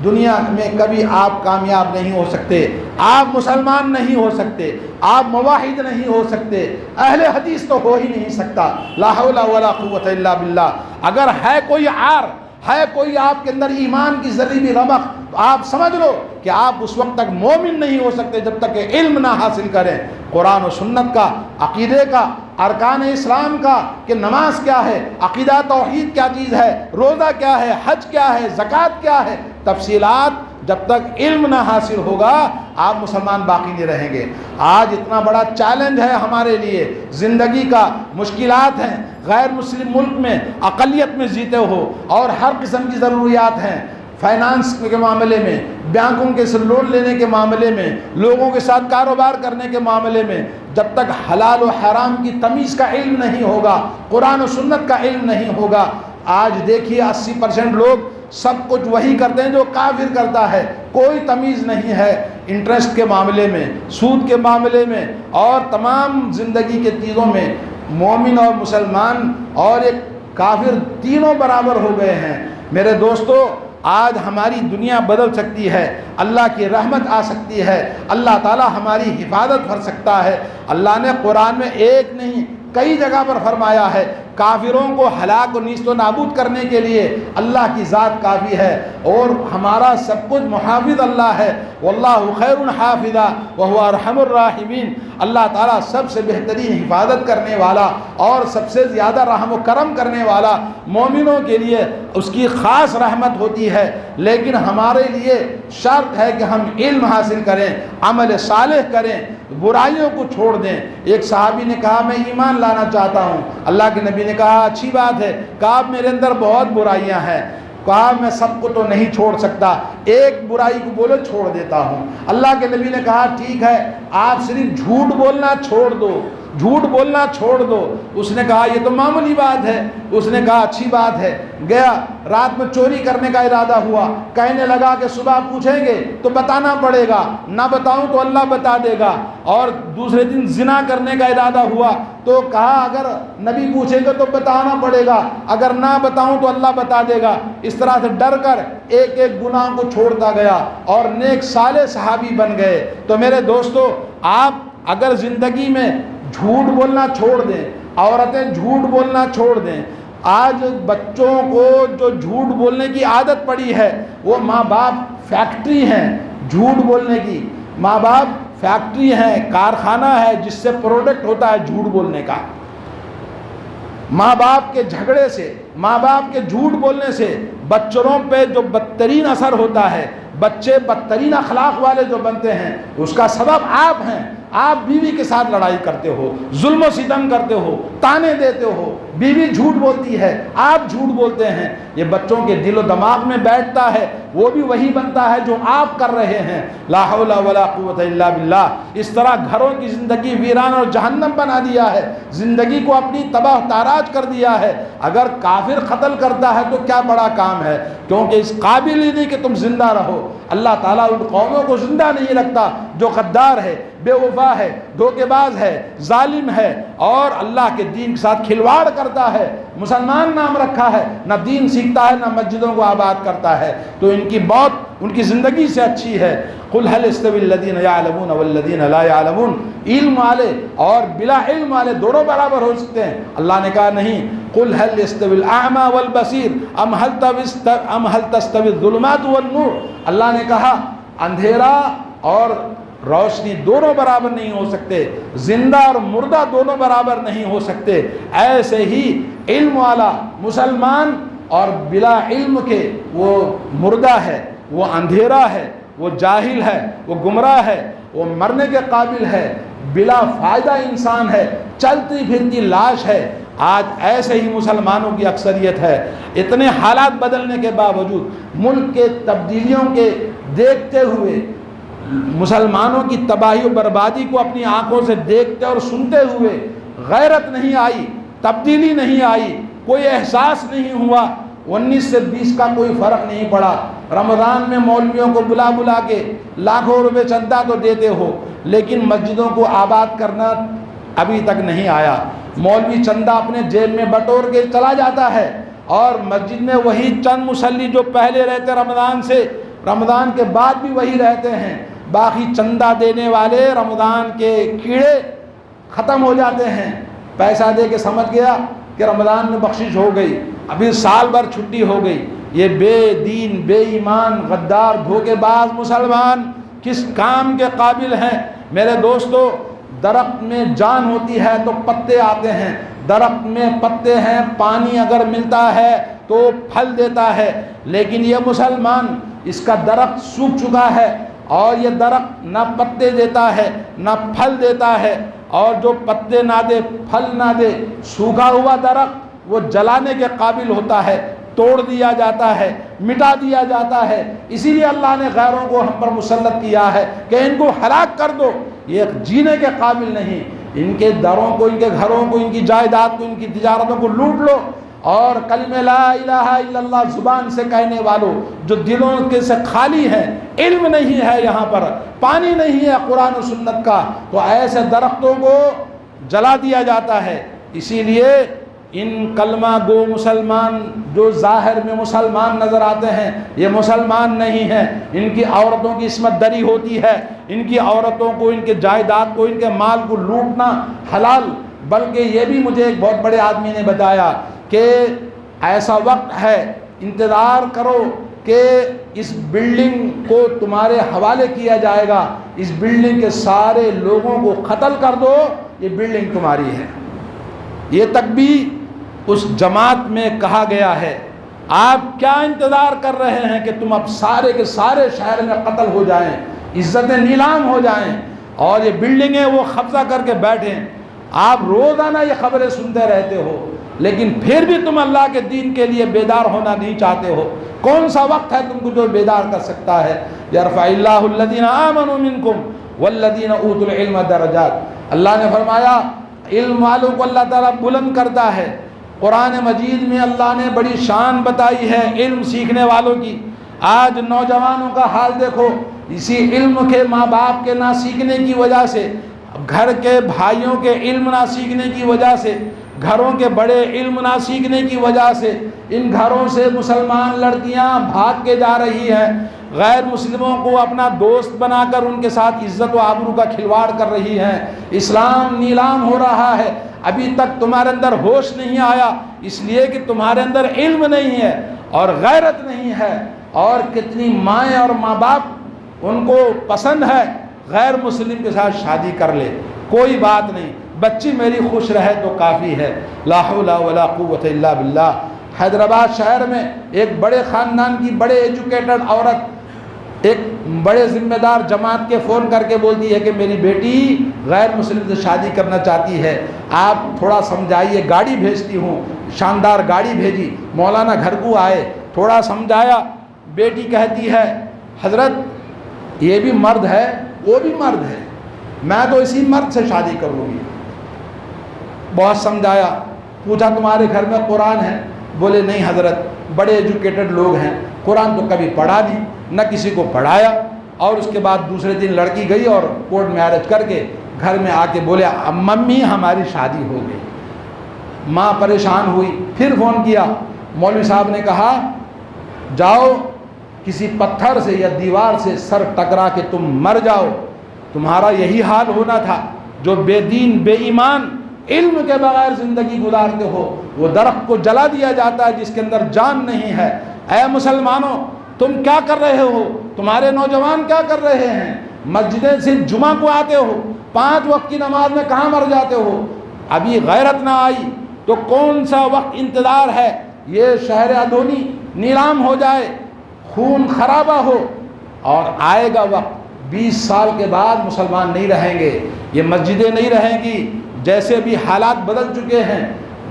دنیا میں کبھی آپ کامیاب نہیں ہو سکتے، آپ مسلمان نہیں ہو سکتے، آپ موحد نہیں ہو سکتے، اہل حدیث تو ہو ہی نہیں سکتا. لا حول ولا قوت الا باللہ. اگر ہے کوئی عار، ہے کوئی آپ کے اندر ایمان کی ذرے بھی رمق، تو آپ سمجھ لو کہ آپ اس وقت تک مومن نہیں ہو سکتے جب تک کہ علم نہ حاصل کریں، قرآن و سنت کا، عقیدے کا، ارکان اسلام کا، کہ نماز کیا ہے، عقیدہ توحید کیا چیز ہے، روزہ کیا ہے، حج کیا ہے، زکوٰۃ کیا ہے، تفصیلات جب تک علم نہ حاصل ہوگا آپ مسلمان باقی نہیں رہیں گے. آج اتنا بڑا چیلنج ہے ہمارے لیے، زندگی کا مشکلات ہیں، غیر مسلم ملک میں اقلیت میں جیتے ہو اور ہر قسم کی ضروریات ہیں، فائنانس کے معاملے میں، بینکوں کے سے لون لینے کے معاملے میں، لوگوں کے ساتھ کاروبار کرنے کے معاملے میں، جب تک حلال و حرام کی تمیز کا علم نہیں ہوگا، قرآن و سنت کا علم نہیں ہوگا. آج دیکھیے 80% لوگ سب کچھ وہی کرتے ہیں جو کافر کرتا ہے، کوئی تمیز نہیں ہے انٹرسٹ کے معاملے میں، سود کے معاملے میں، اور تمام زندگی کے چیزوں میں. مومن اور مسلمان اور ایک کافر تینوں برابر ہو گئے ہیں. میرے دوستو، آج ہماری دنیا بدل سکتی ہے، اللہ کی رحمت آ سکتی ہے، اللہ تعالی ہماری حفاظت کر سکتا ہے. اللہ نے قرآن میں ایک نہیں کئی جگہ پر فرمایا ہے کافروں کو ہلاک و نیست و نابود کرنے کے لیے اللہ کی ذات کافی ہے، اور ہمارا سب کچھ محافظ اللہ ہے. واللہ خیر حافظا وهو ارحم الراحمین. اللہ تعالیٰ سب سے بہترین حفاظت کرنے والا اور سب سے زیادہ رحم و کرم کرنے والا. مومنوں کے لیے اس کی خاص رحمت ہوتی ہے، لیکن ہمارے لیے شرط ہے کہ ہم علم حاصل کریں، عمل صالح کریں، برائیوں کو چھوڑ دیں. ایک صحابی نے کہا میں ایمان لانا چاہتا ہوں. اللہ کے نبی نے کہا اچھی بات ہے. کہا میرے اندر بہت برائیاں ہیں. کہا میں سب کو تو نہیں چھوڑ سکتا، ایک برائی کو بولو چھوڑ دیتا ہوں. اللہ کے نبی نے کہا ٹھیک ہے، آپ صرف جھوٹ بولنا چھوڑ دو، جھوٹ بولنا چھوڑ دو۔ اس نے کہا یہ تو معمولی بات ہے، اس نے کہا اچھی بات ہے، گیا رات میں چوری کرنے کا ارادہ ہوا، کہنے لگا کہ صبح پوچھیں گے تو بتانا پڑے گا، نہ بتاؤں تو اللہ بتا دے گا۔ اور دوسرے دن زنا کرنے کا ارادہ ہوا تو کہا اگر نبی پوچھیں گے تو بتانا پڑے گا، اگر نہ بتاؤں تو اللہ بتا دے گا۔ اس طرح سے ڈر کر ایک ایک گناہ کو چھوڑتا گیا اور نیک صالح صحابی بن گئے۔ تو میرے دوستو، آپ اگر زندگی میں جھوٹ بولنا چھوڑ دیں، عورتیں جھوٹ بولنا چھوڑ دیں، آج بچوں کو جو جھوٹ بولنے کی عادت پڑی ہے، وہ ماں باپ فیکٹری ہیں جھوٹ بولنے کی، ماں باپ فیکٹری ہیں، کارخانہ ہے جس سے پروڈکٹ ہوتا ہے جھوٹ بولنے کا۔ ماں باپ کے جھگڑے سے، ماں باپ کے جھوٹ بولنے سے بچوں پہ جو بدترین اثر ہوتا ہے، بچے بدترین اخلاق والے جو بنتے ہیں، اس کا سبب آپ ہیں۔ آپ بیوی کے ساتھ لڑائی کرتے ہو، ظلم و ستم کرتے ہو، تانے دیتے ہو، بیوی جھوٹ بولتی ہے، آپ جھوٹ بولتے ہیں، یہ بچوں کے دل و دماغ میں بیٹھتا ہے، وہ بھی وہی بنتا ہے جو آپ کر رہے ہیں۔ لا حول ولا قوت الا باللہ۔ اس طرح گھروں کی زندگی ویران اور جہنم بنا دیا ہے، زندگی کو اپنی تباہ تاراج کر دیا ہے۔ اگر کافر قتل کرتا ہے تو کیا بڑا کام ہے، کیونکہ اس قابل ہی نہیں کہ تم زندہ رہو۔ اللہ تعالیٰ ان قوموں کو زندہ نہیں رکھتا جو غدار ہے، بے وفا ہے، دھوکے باز ہے، ظالم ہے اور اللہ کے دین کے ساتھ کھلواڑ کرتا ہے۔ مسلمان نام رکھا ہے، نہ دین سیکھتا ہے، نہ مسجدوں کو آباد کرتا ہے، تو ان کی موت ان کی زندگی سے اچھی ہے۔ قل هل يستوي الذين يعلمون والذين لا يعلمون۔ علم والے اور بلا علم والے دونوں برابر ہو سکتے ہیں؟ اللہ نے کہا نہیں۔ قل هل يستوي الاعمى والبصير ام هل تستوي الظلمات والنور۔ اللہ نے کہا اندھیرا اور روشنی دونوں برابر نہیں ہو سکتے، زندہ اور مردہ دونوں برابر نہیں ہو سکتے۔ ایسے ہی علم والا مسلمان اور بلا علم کے وہ مردہ ہے، وہ اندھیرا ہے، وہ جاہل ہے، وہ گمراہ ہے، وہ مرنے کے قابل ہے، بلا فائدہ انسان ہے، چلتی پھرتی لاش ہے۔ آج ایسے ہی مسلمانوں کی اکثریت ہے۔ اتنے حالات بدلنے کے باوجود، ملک کے تبدیلیوں کے دیکھتے ہوئے، مسلمانوں کی تباہی و بربادی کو اپنی آنکھوں سے دیکھتے اور سنتے ہوئے غیرت نہیں آئی، تبدیلی نہیں آئی، کوئی احساس نہیں ہوا۔ 19 سے 20 کا کوئی فرق نہیں پڑا۔ رمضان میں مولویوں کو بلا بلا کے لاکھوں روپے چندہ تو دیتے ہو، لیکن مسجدوں کو آباد کرنا ابھی تک نہیں آیا۔ مولوی چندہ اپنے جیب میں بٹور کے چلا جاتا ہے اور مسجد میں وہی چند مصلی جو پہلے رہتے رمضان سے، رمضان کے بعد بھی وہی رہتے ہیں۔ باقی چندہ دینے والے رمضان کے کیڑے ختم ہو جاتے ہیں، پیسہ دے کے سمجھ گیا کہ رمضان میں بخشش ہو گئی، ابھی سال بھر چھٹی ہو گئی۔ یہ بے دین، بے ایمان، غدار، دھوکے باز مسلمان کس کام کے قابل ہیں؟ میرے دوستو، درخت میں جان ہوتی ہے تو پتے آتے ہیں، درخت میں پتے ہیں، پانی اگر ملتا ہے تو پھل دیتا ہے، لیکن یہ مسلمان، اس کا درخت سوکھ چکا ہے اور یہ درخت نہ پتے دیتا ہے نہ پھل دیتا ہے، اور جو پتے نہ دے، پھل نہ دے، سوکھا ہوا درخت وہ جلانے کے قابل ہوتا ہے، توڑ دیا جاتا ہے، مٹا دیا جاتا ہے۔ اسی لیے اللہ نے غیروں کو ہم پر مسلط کیا ہے کہ ان کو ہلاک کر دو، یہ جینے کے قابل نہیں، ان کے دروں کو، ان کے گھروں کو، ان کی جائیداد کو، ان کی تجارتوں کو لوٹ لو، اور کلمہ لا الہ الا اللہ زبان سے کہنے والوں جو دلوں کے سے خالی ہیں، علم نہیں ہے، یہاں پر پانی نہیں ہے قرآن و سنت کا، تو ایسے درختوں کو جلا دیا جاتا ہے۔ اسی لیے ان کلمہ گو مسلمان جو ظاہر میں مسلمان نظر آتے ہیں، یہ مسلمان نہیں ہیں۔ ان کی عورتوں کی عصمت دری ہوتی ہے، ان کی عورتوں کو، ان کے جائیداد کو، ان کے مال کو لوٹنا حلال، بلکہ یہ بھی مجھے ایک بہت بڑے آدمی نے بتایا کہ ایسا وقت ہے، انتظار کرو کہ اس بلڈنگ کو تمہارے حوالے کیا جائے گا، اس بلڈنگ کے سارے لوگوں کو قتل کر دو، یہ بلڈنگ تمہاری ہے۔ یہ تک بھی اس جماعت میں کہا گیا ہے۔ آپ کیا انتظار کر رہے ہیں کہ تم اب سارے کے سارے شہر میں قتل ہو جائیں، عزتیں نیلام ہو جائیں اور یہ بلڈنگیں وہ قبضہ کر کے بیٹھیں؟ آپ روزانہ یہ خبریں سنتے رہتے ہو، لیکن پھر بھی تم اللہ کے دین کے لیے بیدار ہونا نہیں چاہتے ہو۔ کون سا وقت ہے تم کو جو بیدار کر سکتا ہے؟ یرفع اللہ الذین آمنوا منکم والذین اوتوا العلم درجات۔ اللہ نے فرمایا علم والوں کو اللہ تعالیٰ بلند کرتا ہے۔ قرآن مجید میں اللہ نے بڑی شان بتائی ہے علم سیکھنے والوں کی۔ آج نوجوانوں کا حال دیکھو، اسی علم کے ماں باپ کے نہ سیکھنے کی وجہ سے، گھر کے بھائیوں کے علم نہ سیکھنے کی وجہ سے، گھروں کے بڑے علم نہ سیکھنے کی وجہ سے ان گھروں سے مسلمان لڑکیاں بھاگ کے جا رہی ہیں، غیر مسلموں کو اپنا دوست بنا کر ان کے ساتھ عزت و آبرو کا کھلواڑ کر رہی ہیں۔ اسلام نیلام ہو رہا ہے۔ ابھی تک تمہارے اندر ہوش نہیں آیا، اس لیے کہ تمہارے اندر علم نہیں ہے اور غیرت نہیں ہے۔ اور کتنی مائیں اور ماں باپ ان کو پسند ہے غیر مسلم کے ساتھ شادی کر لے، کوئی بات نہیں، بچی میری خوش رہے تو کافی ہے۔ لا حول ولا قوت الا باللہ۔ حیدرآباد شہر میں ایک بڑے خاندان کی بڑے ایجوکیٹڈ عورت ایک بڑے ذمہ دار جماعت کے فون کر کے بولتی ہے کہ میری بیٹی غیر مسلم سے شادی کرنا چاہتی ہے، آپ تھوڑا سمجھائیے۔ گاڑی بھیجتی ہوں، شاندار گاڑی بھیجی، مولانا گھر کو آئے، تھوڑا سمجھایا۔ بیٹی کہتی ہے حضرت یہ بھی مرد ہے وہ بھی مرد ہے، میں تو اسی مرد سے شادی کروں گی۔ بہت سمجھایا، پوچھا تمہارے گھر میں قرآن ہے؟ بولے نہیں حضرت، بڑے ایجوکیٹڈ لوگ ہیں، قرآن تو کبھی پڑھا نہیں، نہ کسی کو پڑھایا۔ اور اس کے بعد دوسرے دن لڑکی گئی اور کورٹ میرج کر کے گھر میں آ کے بولے ممی ہماری شادی ہو گئی۔ ماں پریشان ہوئی، پھر فون کیا، مولوی صاحب نے کہا جاؤ کسی پتھر سے یا دیوار سے سر ٹکرا کے تم مر جاؤ، تمہارا یہی حال ہونا تھا۔ جو بے دین بے ایمان علم کے بغیر زندگی گزارتے ہو، وہ درخت کو جلا دیا جاتا ہے جس کے اندر جان نہیں ہے۔ اے مسلمانوں، تم کیا کر رہے ہو؟ تمہارے نوجوان کیا کر رہے ہیں؟ مسجدیں صرف جمعہ کو آتے ہو، 5 وقت کی نماز میں کہاں مر جاتے ہو؟ ابھی غیرت نہ آئی تو کون سا وقت انتظار ہے؟ یہ شہر ادونی نیلام ہو جائے، خون خرابہ ہو، اور آئے گا وقت 20 سال کے بعد مسلمان نہیں رہیں گے، یہ مسجدیں نہیں رہیں گی۔ جیسے بھی حالات بدل چکے ہیں،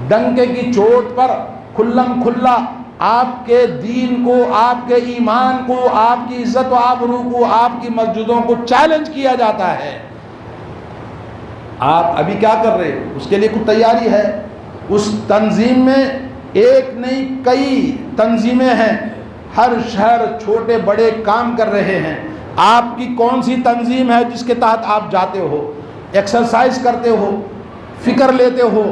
ڈنکے کی چوٹ پر کھلم کھلا آپ کے دین کو، آپ کے ایمان کو، آپ کی عزت و آبرو کو، آپ کی مسجدوں کو چیلنج کیا جاتا ہے۔ آپ ابھی کیا کر رہے ہو؟ اس کے لیے کچھ تیاری ہے؟ اس تنظیم میں ایک نہیں کئی تنظیمیں ہیں، ہر شہر چھوٹے بڑے کام کر رہے ہیں۔ آپ کی کون سی تنظیم ہے جس کے تحت آپ جاتے ہو، ایکسرسائز کرتے ہو، فکر لیتے ہو،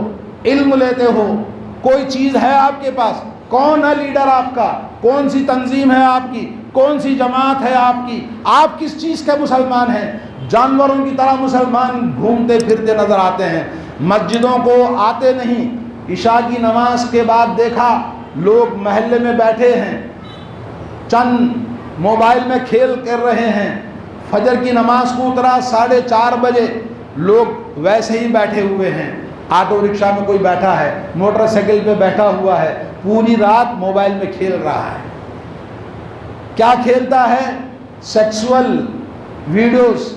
علم لیتے ہو؟ کوئی چیز ہے آپ کے پاس؟ کون ہے لیڈر آپ کا؟ کون سی تنظیم ہے آپ کی؟ کون سی جماعت ہے آپ کی؟ آپ کس چیز کے مسلمان ہیں؟ جانوروں کی طرح مسلمان گھومتے پھرتے نظر آتے ہیں، مسجدوں کو آتے نہیں۔ عشاء کی نماز کے بعد دیکھا لوگ محلے میں بیٹھے ہیں، چند موبائل میں کھیل کر رہے ہیں۔ فجر کی نماز کو اترا 4:30 بجے، لوگ ویسے ہی بیٹھے ہوئے ہیں۔ آٹو رکشہ میں کوئی بیٹھا ہے، موٹر سائیکل پہ بیٹھا ہوا ہے، پوری رات موبائل میں کھیل رہا ہے۔ کیا کھیلتا ہے؟ سیکسول ویڈیوز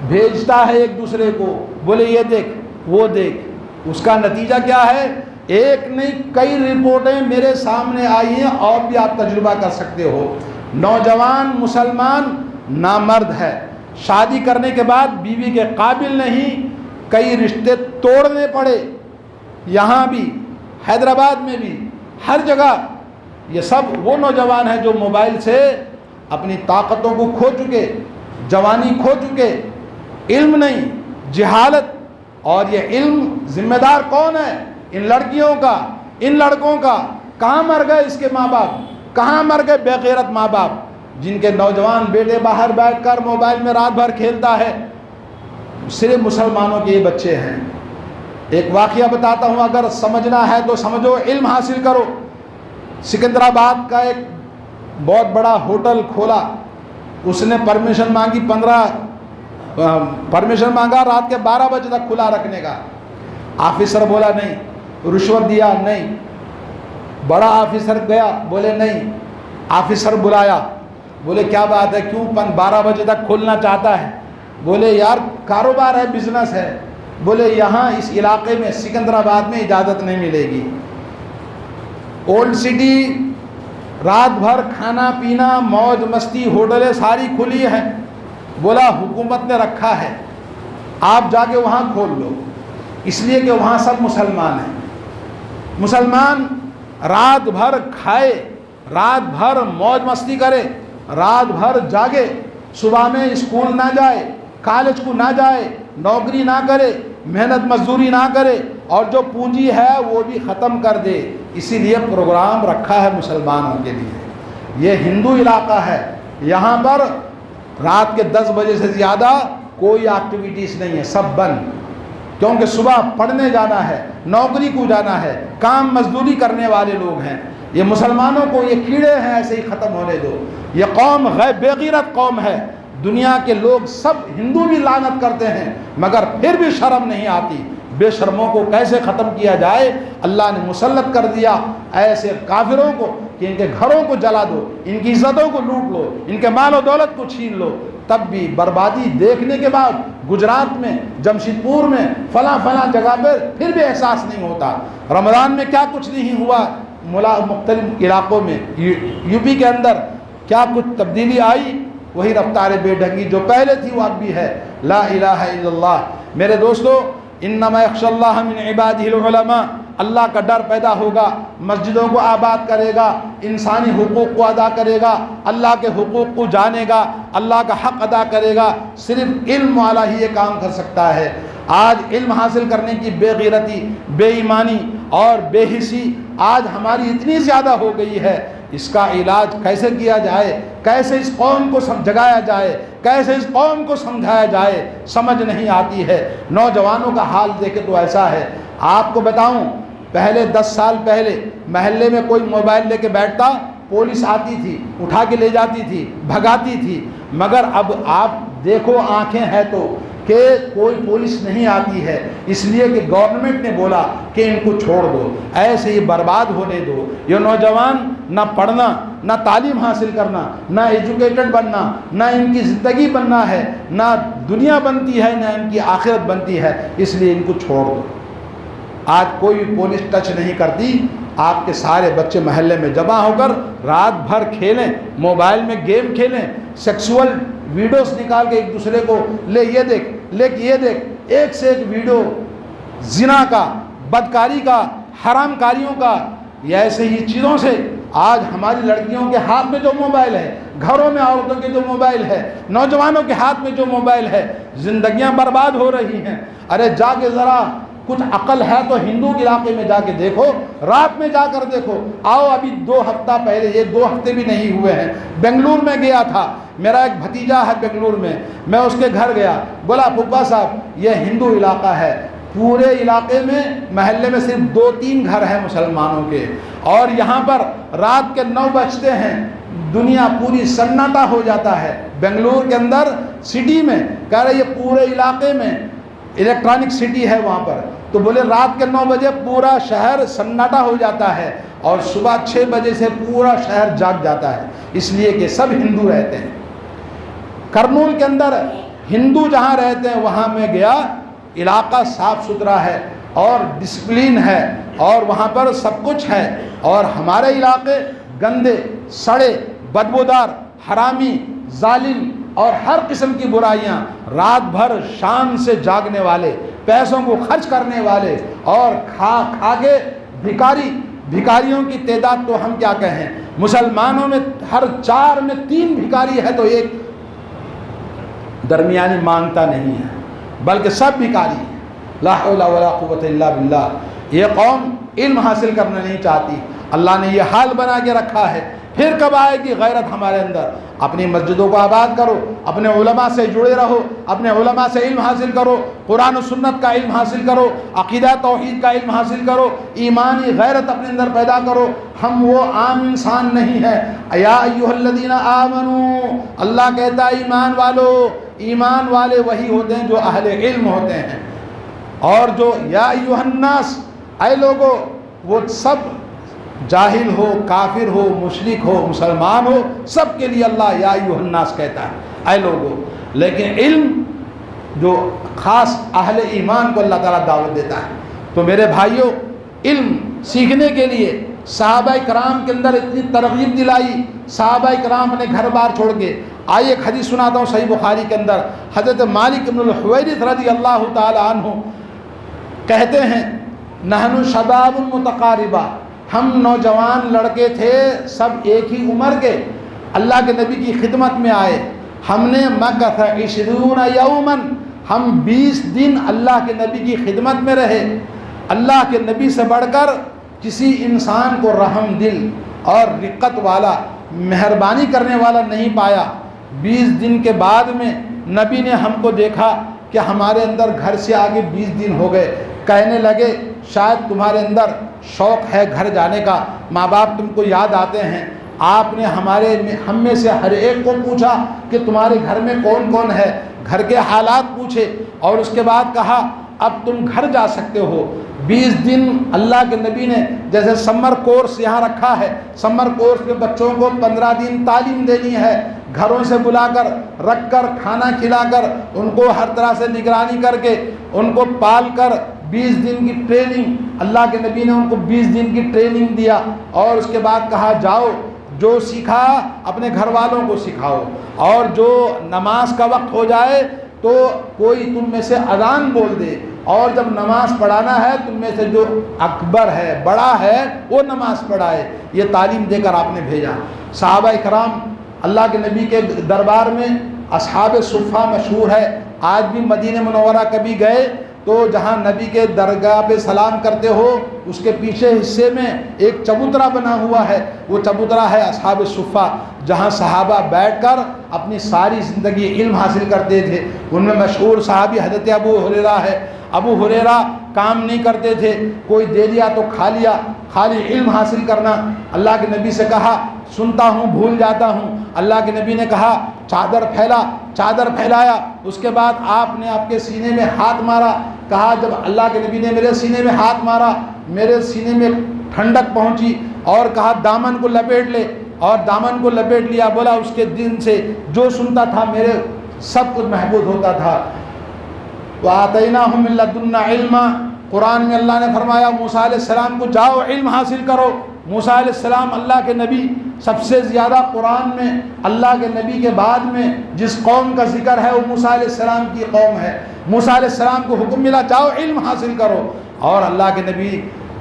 بھیجتا ہے ایک دوسرے کو، بولے یہ دیکھ وہ دیکھ۔ اس کا نتیجہ کیا ہے؟ ایک نہیں کئی رپورٹیں میرے سامنے آئی ہیں، اور بھی آپ تجربہ کر سکتے ہو۔ نوجوان مسلمان نامرد ہے، شادی کرنے کے بعد بیوی کے قابل نہیں، کئی رشتے توڑنے پڑے، یہاں بھی حیدرآباد میں بھی ہر جگہ۔ یہ سب وہ نوجوان ہیں جو موبائل سے اپنی طاقتوں کو کھو چکے، جوانی کھو چکے، علم نہیں، جہالت۔ اور یہ علم ذمہ دار کون ہے؟ ان لڑکیوں کا، ان لڑکوں کا۔ کہاں مر گئے اس کے ماں باپ؟ کہاں مر گئے بے غیرت ماں باپ جن کے نوجوان بیٹے باہر بیٹھ کر موبائل میں رات بھر کھیلتا ہے؟ صرف مسلمانوں کے یہ بچے ہیں۔ ایک واقعہ بتاتا ہوں، اگر سمجھنا ہے تو سمجھو، علم حاصل کرو۔ سکندرآباد کا ایک بہت بڑا ہوٹل کھولا، اس نے پرمیشن مانگی، پرمیشن مانگا رات کے 12 بجے تک کھلا رکھنے کا۔ آفیسر بولا نہیں، رشوت دیا نہیں۔ بڑا آفیسر گیا، بولے نہیں۔ آفیسر بلایا، بولے کیا بات ہے، کیوں 12 بجے تک کھولنا چاہتا ہے؟ بولے یار کاروبار ہے، بزنس ہے۔ بولے یہاں اس علاقے میں سکندرآباد میں اجازت نہیں ملے گی۔ اولڈ سٹی رات بھر کھانا پینا موج مستی، ہوٹلیں ساری کھلی ہیں۔ بولا حکومت نے رکھا ہے، آپ جا کے وہاں کھول لو۔ اس لیے کہ وہاں سب مسلمان ہیں. مسلمان رات بھر کھائے، رات بھر موج مستی کرے، رات بھر جاگے، صبح میں اسکول نہ جائے، کالج کو نہ جائے، نوکری نہ کرے، محنت مزدوری نہ کرے، اور جو پونجی ہے وہ بھی ختم کر دے. اسی لیے پروگرام رکھا ہے مسلمانوں کے لیے. یہ ہندو علاقہ ہے، یہاں پر رات کے 10 بجے سے زیادہ کوئی ایکٹیویٹیز نہیں ہے، سب بند. کیونکہ صبح پڑھنے جانا ہے، نوکری کو جانا ہے، کام مزدوری کرنے والے لوگ ہیں. یہ مسلمانوں کو یہ کیڑے ہیں ایسے ہی ختم ہونے دو. یہ قوم بے غیرت قوم ہے. دنیا کے لوگ سب ہندو بھی لعنت کرتے ہیں مگر پھر بھی شرم نہیں آتی. بے شرموں کو کیسے ختم کیا جائے. اللہ نے مسلط کر دیا ایسے کافروں کو کہ ان کے گھروں کو جلا دو، ان کی عزتوں کو لوٹ لو، ان کے مال و دولت کو چھین لو. تب بھی بربادی دیکھنے کے بعد گجرات میں، جمشید پور میں، فلاں جگہ پر پھر بھی احساس نہیں ہوتا. رمضان میں کیا کچھ نہیں ہوا، مختلف علاقوں میں یو پی کے اندر کیا کچھ تبدیلی آئی. وہی رفتار بے ڈھنگی جو پہلے تھی وہ اب بھی ہے. لا الہ الا اللہ. میرے دوستو، انما یخشی اللہ من عبادہ العلماء. اللہ کا ڈر پیدا ہوگا، مسجدوں کو آباد کرے گا، انسانی حقوق کو ادا کرے گا، اللہ کے حقوق کو جانے گا، اللہ کا حق ادا کرے گا. صرف علم والا ہی یہ کام کر سکتا ہے. آج علم حاصل کرنے کی بے غیرتی، بے ایمانی اور بے حسی آج ہماری اتنی زیادہ ہو گئی ہے. اس کا علاج کیسے کیا جائے، کیسے اس قوم کو جگایا جائے، کیسے اس قوم کو سمجھایا جائے، سمجھ نہیں آتی ہے. نوجوانوں کا حال دیکھے تو ایسا ہے. آپ کو بتاؤں، پہلے 10 سال پہلے محلے میں کوئی موبائل لے کے بیٹھتا، پولیس آتی تھی، اٹھا کے لے جاتی تھی، بھگاتی تھی. مگر اب آپ دیکھو، آنکھیں ہیں تو کہ کوئی پولیس نہیں آتی ہے. اس لیے کہ گورنمنٹ نے بولا کہ ان کو چھوڑ دو، ایسے ہی برباد ہونے دو. یہ نوجوان نہ پڑھنا، نہ تعلیم حاصل کرنا، نہ ایجوکیٹڈ بننا، نہ ان کی زندگی بننا ہے، نہ دنیا بنتی ہے، نہ ان کی آخرت بنتی ہے. اس لیے ان کو چھوڑ دو. آج کوئی پولیس ٹچ نہیں کرتی. آپ کے سارے بچے محلے میں جمع ہو کر رات بھر کھیلیں، موبائل میں گیم کھیلیں، سیکسول ویڈیوز نکال کے ایک دوسرے کو لے یہ دیکھ، لے یہ دیکھ، ایک سے ایک ویڈیو زنا کا، بدکاری کا، حرام کاریوں کا. یہ ایسے ہی چیزوں سے آج ہماری لڑکیوں کے ہاتھ میں جو موبائل ہے، گھروں میں عورتوں کے جو موبائل ہے، نوجوانوں کے ہاتھ میں جو موبائل ہے، زندگیاں برباد ہو رہی ہیں. ارے جا کے ذرا کچھ عقل ہے تو ہندو علاقے میں جا کے دیکھو، رات میں جا کر دیکھو. آؤ، ابھی 2 ہفتہ پہلے، یہ 2 ہفتے بھی نہیں ہوئے ہیں، بنگلور میں گیا تھا. میرا ایک بھتیجا ہے بنگلور میں اس کے گھر گیا. بولا پھپھا صاحب یہ ہندو علاقہ ہے، پورے علاقے میں محلے میں صرف 2-3 گھر ہیں مسلمانوں کے، اور یہاں پر رات کے 9 بجتے ہیں، دنیا پوری سناٹا ہو جاتا ہے. بنگلور کے اندر سٹی میں کہہ رہے یہ پورے علاقے میں الیکٹرانک سٹی ہے وہاں پر. تو بولے رات کے 9 بجے پورا شہر سناٹا ہو جاتا ہے اور صبح 6 بجے سے پورا شہر جاگ جاتا ہے، اس لیے کہ سب ہندو رہتے ہیں. کرنول کے اندر ہندو جہاں رہتے ہیں وہاں میں گیا، علاقہ صاف ستھرا ہے اور ڈسپلین ہے اور وہاں پر سب کچھ ہے. اور ہمارے علاقے گندے، سڑے، بدبودار، حرامی، ظالم اور ہر قسم کی برائیاں، رات بھر شام سے جاگنے والے، پیسوں کو خرچ کرنے والے اور کھا کے بھکاریوں کی تعداد تو ہم کیا کہیں. مسلمانوں میں ہر 4 میں 3 بھکاری ہے تو ایک درمیانی مانگتا نہیں ہے، بلکہ سب بھکاری ہیں. لا حول ولا قوت الا باللہ. یہ قوم علم حاصل کرنا نہیں چاہتی. اللہ نے یہ حال بنا کے رکھا ہے. پھر کب آئے گی غیرت ہمارے اندر؟ اپنی مسجدوں کو آباد کرو، اپنے علماء سے جڑے رہو، اپنے علماء سے علم حاصل کرو، قرآن و سنت کا علم حاصل کرو، عقیدہ توحید کا علم حاصل کرو، ایمانی غیرت اپنے اندر پیدا کرو. ہم وہ عام انسان نہیں ہیں. یا ایھا الذین آمنو، اللہ کہتا ہے ایمان والو. ایمان والے وہی ہوتے ہیں جو اہل علم ہوتے ہیں. اور جو یا ایھا الناس، اے لوگو، وہ سب جاہل ہو، کافر ہو، مشرک ہو، مسلمان ہو، سب کے لیے اللہ یا ایھا الناس کہتا ہے، اے لوگو. لیکن علم جو خاص اہل ایمان کو اللہ تعالیٰ دعوت دیتا ہے. تو میرے بھائیوں، علم سیکھنے کے لیے صحابہ کرام کے اندر اتنی ترغیب دلائی. صحابہ کرام اپنے گھر بار چھوڑ کے آئیے. ایک حدیث سناتا ہوں صحیح بخاری کے اندر. حضرت مالک بن الحویرث رضی اللہ تعالی عنہ کہتے ہیں نحن شباب متقاربہ، ہم نوجوان لڑکے تھے سب ایک ہی عمر کے، اللہ کے نبی کی خدمت میں آئے، ہم نے مکث 20 یوما، ہم 20 دن اللہ کے نبی کی خدمت میں رہے۔ اللہ کے نبی سے بڑھ کر کسی انسان کو رحم دل اور رقت والا، مہربانی کرنے والا نہیں پایا۔ 20 دن کے بعد میں نبی نے ہم کو دیکھا کہ ہمارے اندر گھر سے آگے 20 دن ہو گئے، کہنے لگے شاید تمہارے اندر شوق ہے گھر جانے کا، ماں باپ تم کو یاد آتے ہیں۔ آپ نے ہم میں سے ہر ایک کو پوچھا کہ تمہارے گھر میں کون کون ہے، گھر کے حالات پوچھے، اور اس کے بعد کہا اب تم گھر جا سکتے ہو۔ 20 دن اللہ کے نبی نے جیسے سمر کورس یہاں رکھا ہے، سمر کورس میں بچوں کو 15 دن تعلیم دینی ہے، گھروں سے بلا کر رکھ کر کھانا کھلا کر ان کو ہر طرح سے نگرانی کر کے ان کو پال کر 20 دن کی ٹریننگ، اللہ کے نبی نے ان کو 20 دن کی ٹریننگ دیا، اور اس کے بعد کہا جاؤ جو سیکھا اپنے گھر والوں کو سکھاؤ، اور جو نماز کا وقت ہو جائے تو کوئی تم میں سے اذان بول دے، اور جب نماز پڑھانا ہے تم میں سے جو اکبر ہے، بڑا ہے، وہ نماز پڑھائے۔ یہ تعلیم دے کر آپ نے بھیجا۔ صحابہ اکرام اللہ کے نبی کے دربار میں اصحاب صفہ مشہور ہے، آج بھی مدینہ منورہ کبھی گئے تو جہاں نبی کے درگاہ پہ سلام کرتے ہو اس کے پیچھے حصے میں ایک چبوترا بنا ہوا ہے، وہ چبوترا ہے اصحاب صفہ، جہاں صحابہ بیٹھ کر اپنی ساری زندگی علم حاصل کرتے تھے۔ ان میں مشہور صحابی حضرت ابو ہریرہ ہے۔ ابو ہریرہ کام نہیں کرتے تھے، کوئی دے دیا تو کھا لیا، خالی علم حاصل کرنا۔ اللہ کے نبی سے کہا سنتا ہوں بھول جاتا ہوں، اللہ کے نبی نے کہا چادر پھیلا، چادر پھیلایا، اس کے بعد آپ نے آپ کے سینے میں ہاتھ مارا، کہا جب اللہ کے نبی نے میرے سینے میں ہاتھ مارا میرے سینے میں ٹھنڈک پہنچی، اور کہا دامن کو لپیٹ لے، اور دامن کو لپیٹ لیا، بولا اس کے دن سے جو سنتا تھا میرے سب کچھ محفوظ ہوتا تھا۔ وَآتَيْنَاهُم مِّن لَّدُنَّا عِلْمًا، قرآن میں اللہ نے فرمایا موسیٰ علیہ السلام کو جاؤ علم حاصل کرو۔ موسیٰ علیہ السلام اللہ کے نبی، سب سے زیادہ قرآن میں اللہ کے نبی کے بعد میں جس قوم کا ذکر ہے وہ موسیٰ علیہ السلام کی قوم ہے۔ موسیٰ علیہ السلام کو حکم ملا جاؤ علم حاصل کرو، اور اللہ کے نبی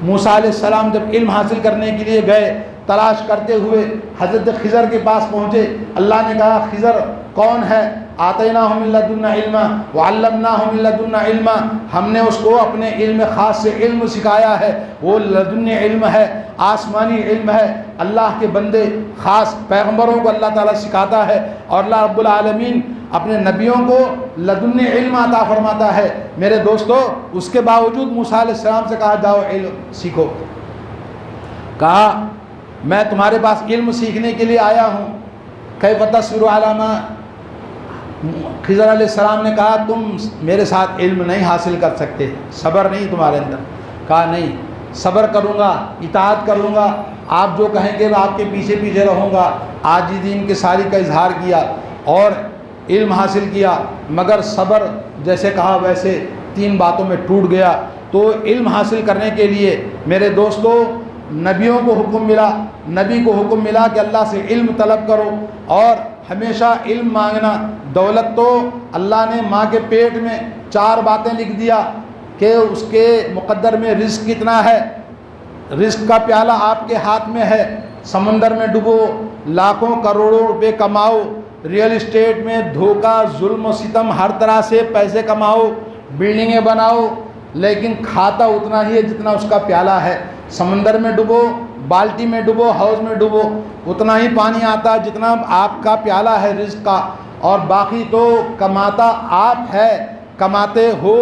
موسیٰ علیہ السلام جب علم حاصل کرنے کے لیے گئے، تلاش کرتے ہوئے حضرت خضر کے پاس پہنچے، اللہ نے کہا خضر کون ہے؟ آتیناہ من لدنا علما وعلمناہ من لدنا علما، ہم نے اس کو اپنے علم خاص سے علم سکھایا ہے، وہ لدن علم ہے، آسمانی علم ہے، اللہ کے بندے خاص پیغمبروں کو اللہ تعالیٰ سکھاتا ہے، اور اللہ رب العالمین اپنے نبیوں کو لدن علم عطا فرماتا ہے۔ میرے دوستو، اس کے باوجود موسیٰ علیہ السلام سے کہا جاؤ علم سیکھو، کہا میں تمہارے پاس علم سیکھنے کے لیے آیا ہوں۔ کیف تصبر علی ما، خضر علیہ السلام نے کہا تم میرے ساتھ علم نہیں حاصل کر سکتے، صبر نہیں تمہارے اندر؟ کہا نہیں، صبر کروں گا، اطاعت کروں گا، آپ جو کہیں گے میں آپ کے پیچھے پیچھے رہوں گا۔ آج دین کے ساری کا اظہار کیا اور علم حاصل کیا، مگر صبر جیسے کہا ویسے 3 باتوں میں ٹوٹ گیا۔ تو علم حاصل کرنے کے لیے میرے دوستو نبیوں کو حکم ملا، نبی کو حکم ملا کہ اللہ سے علم طلب کرو، اور ہمیشہ علم مانگنا۔ دولت تو اللہ نے ماں کے پیٹ میں 4 باتیں لکھ دیا کہ اس کے مقدر میں رزق کتنا ہے، رزق کا پیالہ آپ کے ہاتھ میں ہے، سمندر میں ڈبو، لاکھوں کروڑوں روپے کماؤ، ریئل اسٹیٹ میں دھوکہ ظلم و ستم ہر طرح سے پیسے کماؤ، بلڈنگیں بناؤ، لیکن کھاتا اتنا ہی ہے جتنا اس کا پیالہ ہے۔ سمندر میں ڈبو، بالٹی میں ڈبو، حوض میں ڈبو، اتنا ہی پانی آتا جتنا آپ کا پیالہ ہے رزق کا، اور باقی تو کماتا آپ ہے، کماتے ہو،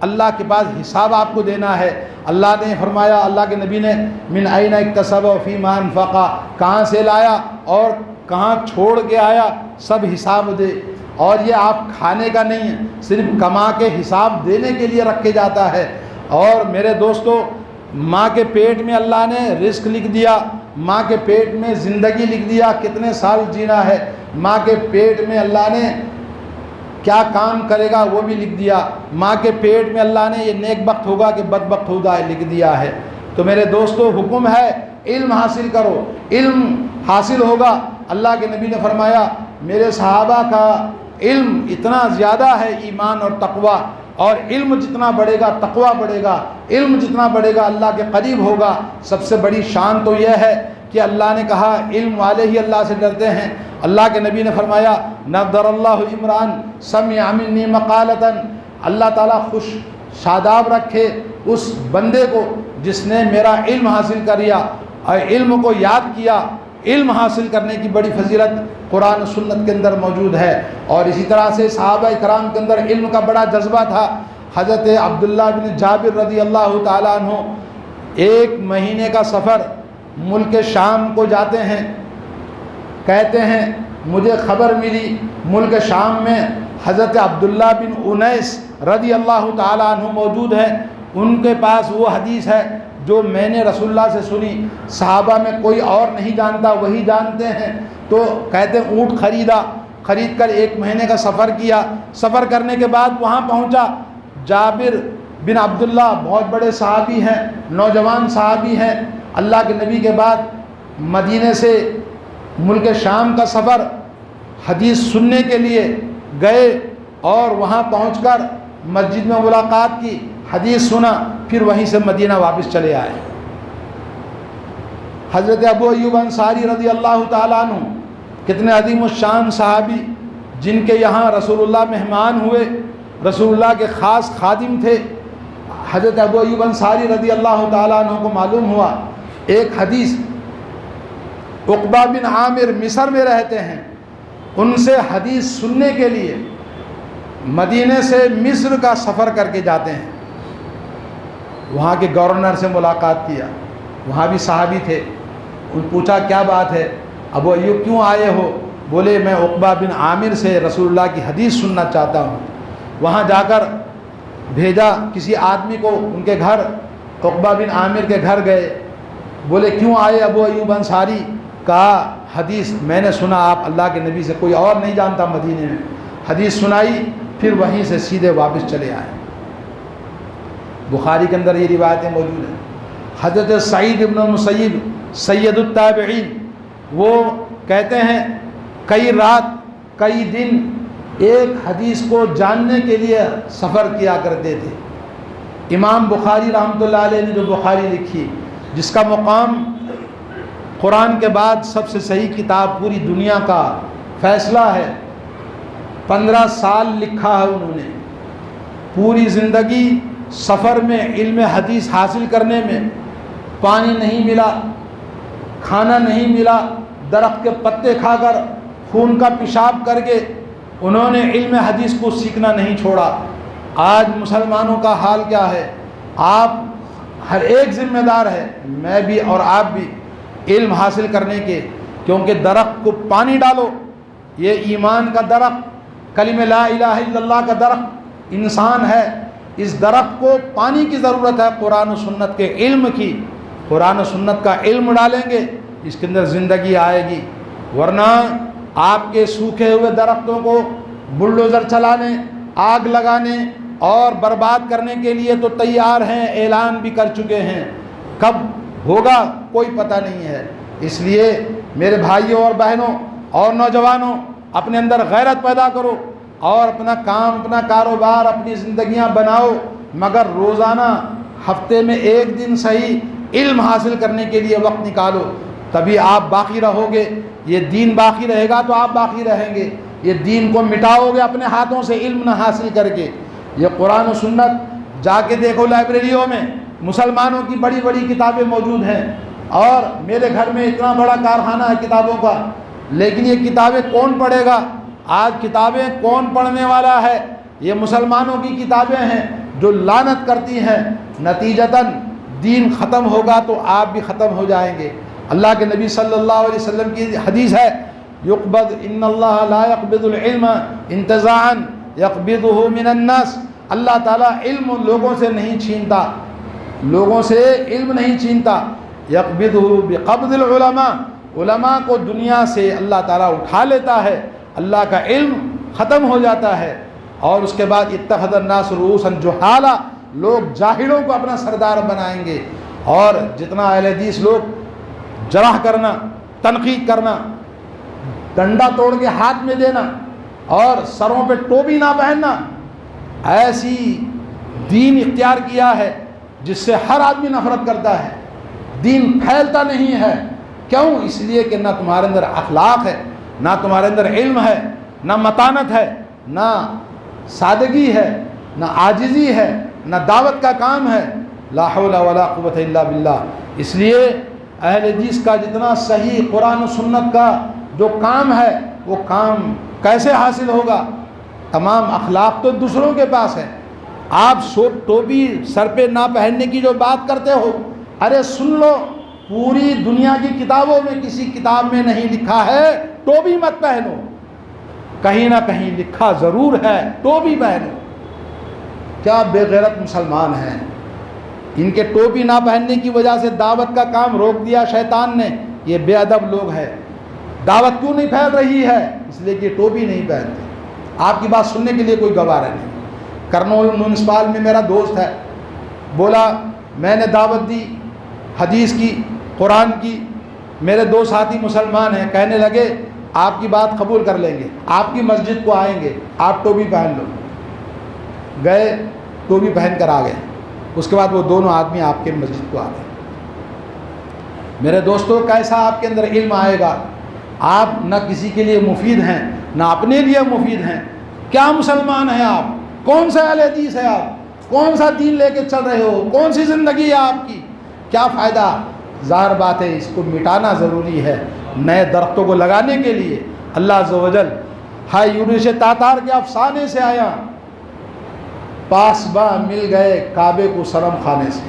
اللہ کے پاس حساب آپ کو دینا ہے۔ اللہ نے فرمایا، اللہ کے نبی نے من این اکتسب فیما انفق، کہاں سے لایا اور کہاں چھوڑ کے آیا، سب حساب دے۔ اور یہ آپ کھانے کا نہیں ہے، صرف کما کے حساب دینے کے لیے رکھے جاتا ہے۔ اور میرے دوستو، ماں کے پیٹ میں اللہ نے رزق لکھ دیا، ماں کے پیٹ میں زندگی لکھ دیا، کتنے سال جینا ہے، ماں کے پیٹ میں اللہ نے کیا کام کرے گا وہ بھی لکھ دیا، ماں کے پیٹ میں اللہ نے یہ نیک بخت ہوگا کہ بدبخت ہوگا لکھ دیا ہے۔ تو میرے دوستو حکم ہے علم حاصل کرو، علم حاصل ہوگا۔ اللہ کے نبی نے فرمایا میرے صحابہ کا علم اتنا زیادہ ہے ایمان اور تقوی اور علم جتنا بڑھے گا تقویٰ بڑھے گا، علم جتنا بڑھے گا اللہ کے قریب ہوگا۔ سب سے بڑی شان تو یہ ہے کہ اللہ نے کہا علم والے ہی اللہ سے ڈرتے ہیں۔ اللہ کے نبی نے فرمایا نضر اللہ عمران سمع منی مقالۃ، اللہ تعالیٰ خوش شاداب رکھے اس بندے کو جس نے میرا علم حاصل کر لیا اور علم کو یاد کیا۔ علم حاصل کرنے کی بڑی فضیلت قرآن و سنت کے اندر موجود ہے، اور اسی طرح سے صحابہ کرام کے اندر علم کا بڑا جذبہ تھا۔ حضرت عبداللہ بن جابر رضی اللہ تعالیٰ عنہ 1 مہینے کا سفر ملک شام کو جاتے ہیں، کہتے ہیں مجھے خبر ملی ملک شام میں حضرت عبداللہ بن انیس رضی اللہ تعالیٰ عنہ موجود ہیں، ان کے پاس وہ حدیث ہے جو میں نے رسول اللہ سے سنی، صحابہ میں کوئی اور نہیں جانتا، وہی جانتے ہیں۔ تو کہتے ہیں اونٹ خرید کر 1 مہینے کا سفر کیا، سفر کرنے کے بعد وہاں پہنچا۔ جابر بن عبداللہ بہت بڑے صحابی ہیں، نوجوان صحابی ہیں، اللہ کے نبی کے بعد مدینے سے ملک شام کا سفر حدیث سننے کے لیے گئے، اور وہاں پہنچ کر مسجد میں ملاقات کی، حدیث سنا، پھر وہیں سے مدینہ واپس چلے آئے۔ حضرت ابو ایوب انصاری رضی اللہ تعالیٰ عنہ کتنے عظیم الشان صحابی، جن کے یہاں رسول اللہ مہمان ہوئے، رسول اللہ کے خاص خادم تھے۔ حضرت ابو ایوب انصاری رضی اللہ تعالیٰ عنہ کو معلوم ہوا ایک حدیث، عقبہ بن عامر مصر میں رہتے ہیں، ان سے حدیث سننے کے لیے مدینے سے مصر کا سفر کر کے جاتے ہیں۔ وہاں کے گورنر سے ملاقات کیا، وہاں بھی صحابی تھے، ان پوچھا کیا بات ہے ابو ایوب کیوں آئے ہو؟ بولے میں عقبہ بن عامر سے رسول اللہ کی حدیث سننا چاہتا ہوں۔ وہاں جا کر بھیجا کسی آدمی کو ان کے گھر، عقبہ بن عامر کے گھر گئے، بولے کیوں آئے ابو ایوب انصاری؟ کہا حدیث میں نے سنا آپ اللہ کے نبی سے کوئی اور نہیں جانتا مدینے میں، حدیث سنائی، پھر وہیں سے سیدھے واپس چلے آئے۔ بخاری کے اندر یہ روایتیں موجود ہیں۔ حضرت سعید ابن المسیب سید التابعین، وہ کہتے ہیں کئی رات کئی دن ایک حدیث کو جاننے کے لیے سفر کیا کرتے تھے۔ امام بخاری رحمۃ اللہ علیہ نے جو بخاری لکھی، جس کا مقام قرآن کے بعد سب سے صحیح کتاب پوری دنیا کا فیصلہ ہے، 15 سال لکھا ہے انہوں نے، پوری زندگی سفر میں علم حدیث حاصل کرنے میں، پانی نہیں ملا، کھانا نہیں ملا، درخت کے پتے کھا کر خون کا پیشاب کر کے انہوں نے علم حدیث کو سیکھنا نہیں چھوڑا۔ آج مسلمانوں کا حال کیا ہے؟ آپ ہر ایک ذمہ دار ہے، میں بھی اور آپ بھی، علم حاصل کرنے کے، کیونکہ درخت کو پانی ڈالو، یہ ایمان کا درخت، کلمہ لا الہ الا اللہ کا درخت انسان ہے، اس درخت کو پانی کی ضرورت ہے، قرآن و سنت کے علم کی۔ قرآن و سنت کا علم ڈالیں گے اس کے اندر زندگی آئے گی، ورنہ آپ کے سوکھے ہوئے درختوں کو بلڈوزر چلانے، آگ لگانے اور برباد کرنے کے لیے تو تیار ہیں، اعلان بھی کر چکے ہیں، کب ہوگا کوئی پتہ نہیں ہے۔ اس لیے میرے بھائیوں اور بہنوں اور نوجوانوں، اپنے اندر غیرت پیدا کرو اور اپنا کام، اپنا کاروبار، اپنی زندگیاں بناؤ، مگر روزانہ ہفتے میں 1 دن صحیح علم حاصل کرنے کے لیے وقت نکالو، تبھی آپ باقی رہو گے۔ یہ دین باقی رہے گا تو آپ باقی رہیں گے، یہ دین کو مٹاؤ گے اپنے ہاتھوں سے علم نہ حاصل کر کے۔ یہ قرآن و سنت جا کے دیکھو لائبریریوں میں مسلمانوں کی بڑی بڑی کتابیں موجود ہیں، اور میرے گھر میں اتنا بڑا کارخانہ ہے کتابوں کا، لیکن یہ کتابیں کون پڑھے گا؟ آج کتابیں کون پڑھنے والا ہے؟ یہ مسلمانوں کی کتابیں ہیں جو لعنت کرتی ہیں، نتیجتاً دین ختم ہوگا تو آپ بھی ختم ہو جائیں گے۔ اللہ کے نبی صلی اللہ علیہ وسلم کی حدیث ہے، یقبض ان اللہ لا یقبض العلم انتزاعا یقبضہ من الناس، اللہ تعالیٰ علم لوگوں سے نہیں چھینتا، لوگوں سے علم نہیں چھینتا، یقبضہ بقبض العلماء، علماء کو دنیا سے اللہ تعالیٰ اٹھا لیتا ہے، اللہ کا علم ختم ہو جاتا ہے، اور اس کے بعد اتخذ الناس رؤوسا جہالا، لوگ جاہلوں کو اپنا سردار بنائیں گے، اور جتنا اہل حدیث لوگ جرح کرنا، تنقید کرنا، ڈنڈا توڑ کے ہاتھ میں دینا اور سروں پہ ٹوپی نہ پہننا، ایسی دین اختیار کیا ہے جس سے ہر آدمی نفرت کرتا ہے، دین پھیلتا نہیں ہے۔ کیوں؟ اس لیے کہ نہ تمہارے اندر اخلاق ہے، نہ تمہارے اندر علم ہے، نہ متانت ہے، نہ سادگی ہے، نہ عاجزی ہے، نہ دعوت کا کام ہے۔ لا حول ولا قوت الا باللہ۔ اس لیے اہل حدیث کا جتنا صحیح قرآن و سنت کا جو کام ہے وہ کام کیسے حاصل ہوگا؟ تمام اخلاق تو دوسروں کے پاس ہے۔ آپ ٹوپی سر پہ نہ پہننے کی جو بات کرتے ہو، ارے سن لو، پوری دنیا کی کتابوں میں کسی کتاب میں نہیں لکھا ہے ٹوپی مت پہنو، کہیں نہ کہیں لکھا ضرور ہے ٹوپی پہنو۔ کیا بے غیرت مسلمان ہیں، ان کے ٹوپی نہ پہننے کی وجہ سے دعوت کا کام روک دیا شیطان نے۔ یہ بے ادب لوگ ہیں۔ دعوت کیوں نہیں پھیل رہی ہے؟ اس لیے کہ ٹوپی نہیں پہنتے۔ آپ کی بات سننے کے لیے کوئی گوارا نہیں۔ کرنول میونسپال میں میرا دوست ہے، بولا میں نے دعوت دی حدیث کی، قرآن کی، میرے دو ساتھی مسلمان ہیں، کہنے لگے آپ کی بات قبول کر لیں گے، آپ کی مسجد کو آئیں گے، آپ ٹوپی پہن لو۔ گئے، ٹوپی پہن کر آ گئے۔ اس کے بعد وہ دونوں آدمی آپ کے مسجد کو آ گئے۔ میرے دوستوں، کیسا آپ کے اندر علم آئے گا؟ آپ نہ کسی کے لیے مفید ہیں، نہ اپنے لیے مفید ہیں۔ کیا مسلمان ہیں آپ؟ کون سا اہل حدیث ہے آپ؟ کون سا دین لے کے چل رہے ہو؟ کون سی زندگی ہے آپ کی؟ کیا فائدہ؟ ظاہر بات ہے اس کو مٹانا ضروری ہے نئے درختوں کو لگانے کے لیے۔ اللہ عز و جل ہائے یونس تاتار کے افسانے سے آیا، پاسباں مل گئے کعبے کو سرم خانے سے۔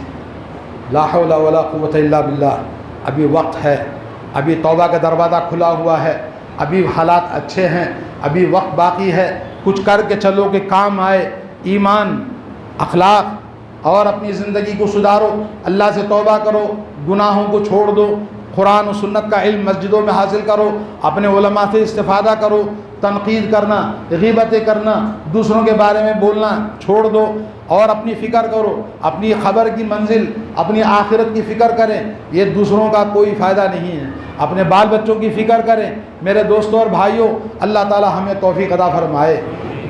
لا حول ولا قوت الا باللہ۔ ابھی وقت ہے، ابھی توبہ کا دروازہ کھلا ہوا ہے، ابھی حالات اچھے ہیں، ابھی وقت باقی ہے۔ کچھ کر کے چلو کہ کام آئے، ایمان، اخلاق اور اپنی زندگی کو سدھارو، اللہ سے توبہ کرو، گناہوں کو چھوڑ دو، قرآن و سنت کا علم مسجدوں میں حاصل کرو، اپنے علماء سے استفادہ کرو۔ تنقید کرنا، غیبتیں کرنا، دوسروں کے بارے میں بولنا چھوڑ دو اور اپنی فکر کرو، اپنی خبر کی منزل، اپنی آخرت کی فکر کریں۔ یہ دوسروں کا کوئی فائدہ نہیں ہے، اپنے بال بچوں کی فکر کریں۔ میرے دوستوں اور بھائیوں، اللہ تعالی ہمیں توفیق عطا فرمائے۔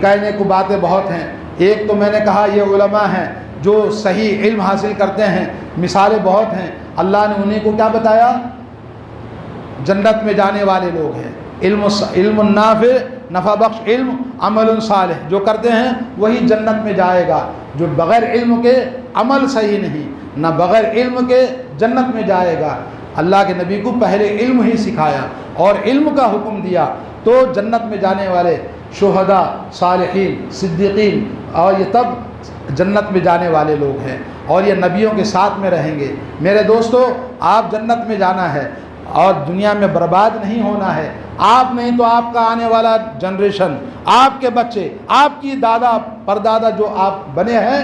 کہنے کو باتیں بہت ہیں، ایک تو میں نے کہا یہ علماء ہیں جو صحیح علم حاصل کرتے ہیں، مثالیں بہت ہیں۔ اللہ نے انہیں کو کیا بتایا؟ جنت میں جانے والے لوگ ہیں۔ علم النافع، نفع بخش علم، عمل صالح، جو کرتے ہیں وہی جنت میں جائے گا۔ جو بغیر علم کے عمل صحیح نہیں، نہ بغیر علم کے جنت میں جائے گا۔ اللہ کے نبی کو پہلے علم ہی سکھایا اور علم کا حکم دیا، تو جنت میں جانے والے شہداء، صالحین، صدیقین، اور یہ تب جنت میں جانے والے لوگ ہیں، اور یہ نبیوں کے ساتھ میں رہیں گے۔ میرے دوستو، آپ جنت میں جانا ہے اور دنیا میں برباد نہیں ہونا ہے۔ آپ نہیں تو آپ کا آنے والا جنریشن، آپ کے بچے، آپ کی دادا پردادا جو آپ بنے ہیں،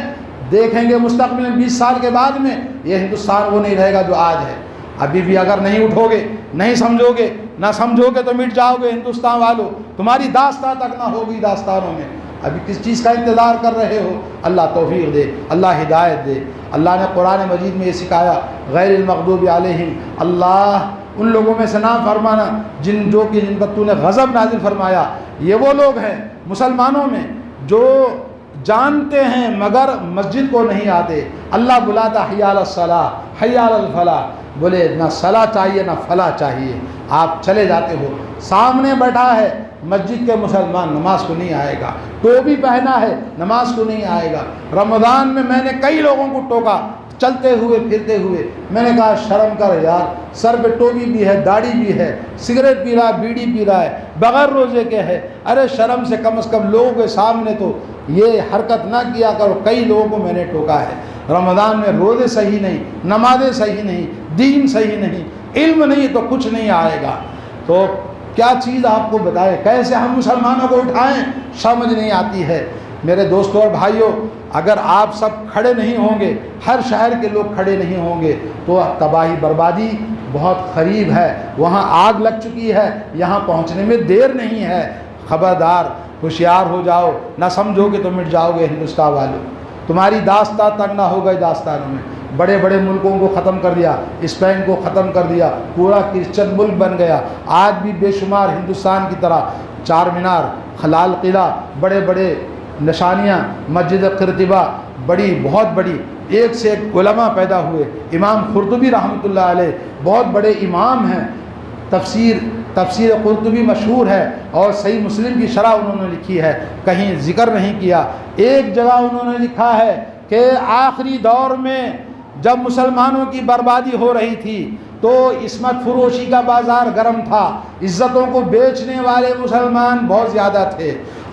دیکھیں گے مستقبل میں 20 سال کے بعد میں یہ ہندوستان وہ نہیں رہے گا جو آج ہے۔ ابھی بھی اگر نہیں اٹھو گے، نہیں سمجھو گے، نہ سمجھو گے تو مٹ جاؤ گے ہندوستان والوں، تمہاری داستان تک نہ ہوگی داستانوں میں۔ ابھی کس چیز کا انتظار کر رہے ہو؟ اللہ توفیق دے، اللہ ہدایت دے۔ اللہ نے قرآن مجید میں یہ سکھایا، غیر المغضوب علیہم، اللہ ان لوگوں میں سے نہ فرمانا جن پر تو نے غضب نازل فرمایا۔ یہ وہ لوگ ہیں مسلمانوں میں جو جانتے ہیں مگر مسجد کو نہیں آتے۔ اللہ بلاتا حی علی الصلاۃ، حی علی الفلاح، بولے نہ صلاح چاہیے نہ فلاح چاہیے، آپ چلے جاتے ہو۔ سامنے بیٹھا ہے مسجد کے مسلمان، نماز کو نہیں آئے گا، ٹوپی پہنا ہے، نماز کو نہیں آئے گا۔ رمضان میں نے کئی لوگوں کو ٹوکا چلتے ہوئے پھرتے ہوئے، میں نے کہا شرم کر یار، سر پہ ٹوپی بھی ہے، داڑھی بھی ہے، سگریٹ پی رہا ہے، بیڑی پی رہا ہے، بغیر روزے کے ہے، ارے شرم سے کم از کم لوگوں کے سامنے تو یہ حرکت نہ کیا کرو۔ کئی لوگوں کو میں نے ٹوکا ہے۔ رمضان میں روزے صحیح نہیں، نمازیں صحیح نہیں، دین صحیح نہیں، علم نہیں تو کچھ نہیں آئے گا۔ تو کیا چیز آپ کو بتائے، کیسے ہم مسلمانوں کو اٹھائیں، سمجھ نہیں آتی ہے۔ میرے دوستوں اور بھائیوں، اگر آپ سب کھڑے نہیں ہوں گے، ہر شہر کے لوگ کھڑے نہیں ہوں گے، تو تباہی بربادی بہت قریب ہے۔ وہاں آگ لگ چکی ہے، یہاں پہنچنے میں دیر نہیں ہے۔ خبردار، ہوشیار ہو جاؤ، نہ سمجھو کہ تم مٹ جاؤ گے ہندوستان والوں، تمہاری داستان تک نہ ہو گئے داستانوں میں۔ بڑے بڑے ملکوں کو ختم کر دیا، اسپین کو ختم کر دیا، پورا کرسچن ملک بن گیا۔ آج بھی بے شمار ہندوستان کی طرح چار مینار، لال قلعہ، بڑے بڑے نشانیاں مسجد قرطبہ بڑی بہت بڑی، ایک سے ایک علماء پیدا ہوئے. امام قرطبی رحمۃ اللہ علیہ بہت بڑے امام ہیں، تفسیر قرطبی مشہور ہے، اور صحیح مسلم کی شرح انہوں نے لکھی ہے، کہیں ذکر نہیں کیا. ایک جگہ انہوں نے لکھا ہے کہ آخری دور میں جب مسلمانوں کی بربادی ہو رہی تھی تو عصمت فروشی کا بازار گرم تھا، عزتوں کو بیچنے والے مسلمان بہت زیادہ تھے،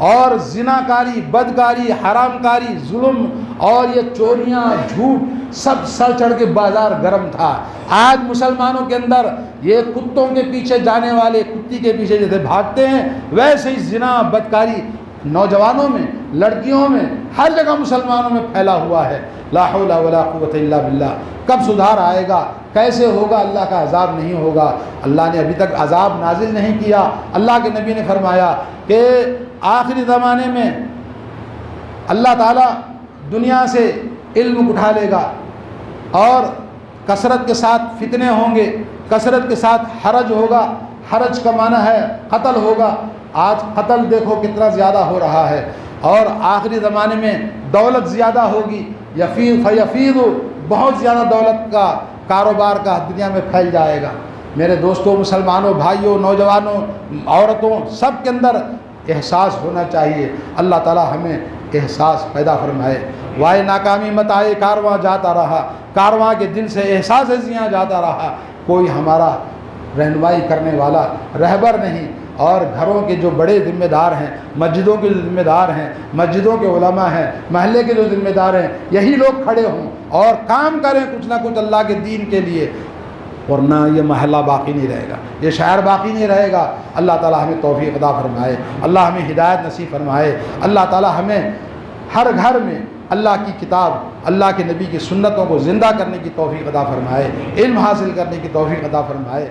اور زناکاری، بدکاری، حرام کاری، ظلم اور یہ چوریاں، جھوٹ سب سر چڑھ کے بازار گرم تھا. آج مسلمانوں کے اندر یہ کتوں کے پیچھے جانے والے، کتی کے پیچھے جیسے بھاگتے ہیں، ویسے ہی زنا، بدکاری نوجوانوں میں، لڑکیوں میں، ہر جگہ مسلمانوں میں پھیلا ہوا ہے. لا حول ولا قوت الا باللہ. کب سدھار آئے گا؟ کیسے ہوگا؟ اللہ کا عذاب نہیں ہوگا. اللہ نے ابھی تک عذاب نازل نہیں کیا. اللہ کے نبی نے فرمایا کہ آخری زمانے میں اللہ تعالیٰ دنیا سے علم اٹھا لے گا، اور کثرت کے ساتھ فتنے ہوں گے، کثرت کے ساتھ حرج ہوگا. حرج کا معنی ہے قتل ہوگا. آج قتل دیکھو کتنا زیادہ ہو رہا ہے. اور آخری زمانے میں دولت زیادہ ہوگی، فیفید، بہت زیادہ دولت کا کاروبار کا دنیا میں پھیل جائے گا. میرے دوستوں، مسلمانوں، بھائیوں، نوجوانوں، عورتوں، سب کے اندر احساس ہونا چاہیے. اللہ تعالی ہمیں احساس پیدا فرمائے. وائے ناکامی مت آئے کارواں جاتا رہا، کارواں کے دل سے احساس زیاں جاتا رہا. کوئی ہمارا رہنمائی کرنے والا رہبر نہیں. اور گھروں کے جو بڑے ذمہ دار ہیں، مسجدوں کے جو ذمہ دار ہیں، مسجدوں کے علماء ہیں، محلے کے جو ذمہ دار ہیں، یہی لوگ کھڑے ہوں اور کام کریں کچھ نہ کچھ اللہ کے دین کے لیے، ورنہ یہ محلہ باقی نہیں رہے گا، یہ شہر باقی نہیں رہے گا. اللہ تعالی ہمیں توفیق عطا فرمائے، اللہ ہمیں ہدایت نصیب فرمائے. اللہ تعالی ہمیں ہر گھر میں اللہ کی کتاب، اللہ کے نبی کی سنتوں کو زندہ کرنے کی توفیق عطا فرمائے، علم حاصل کرنے کی توفیق عطا فرمائے.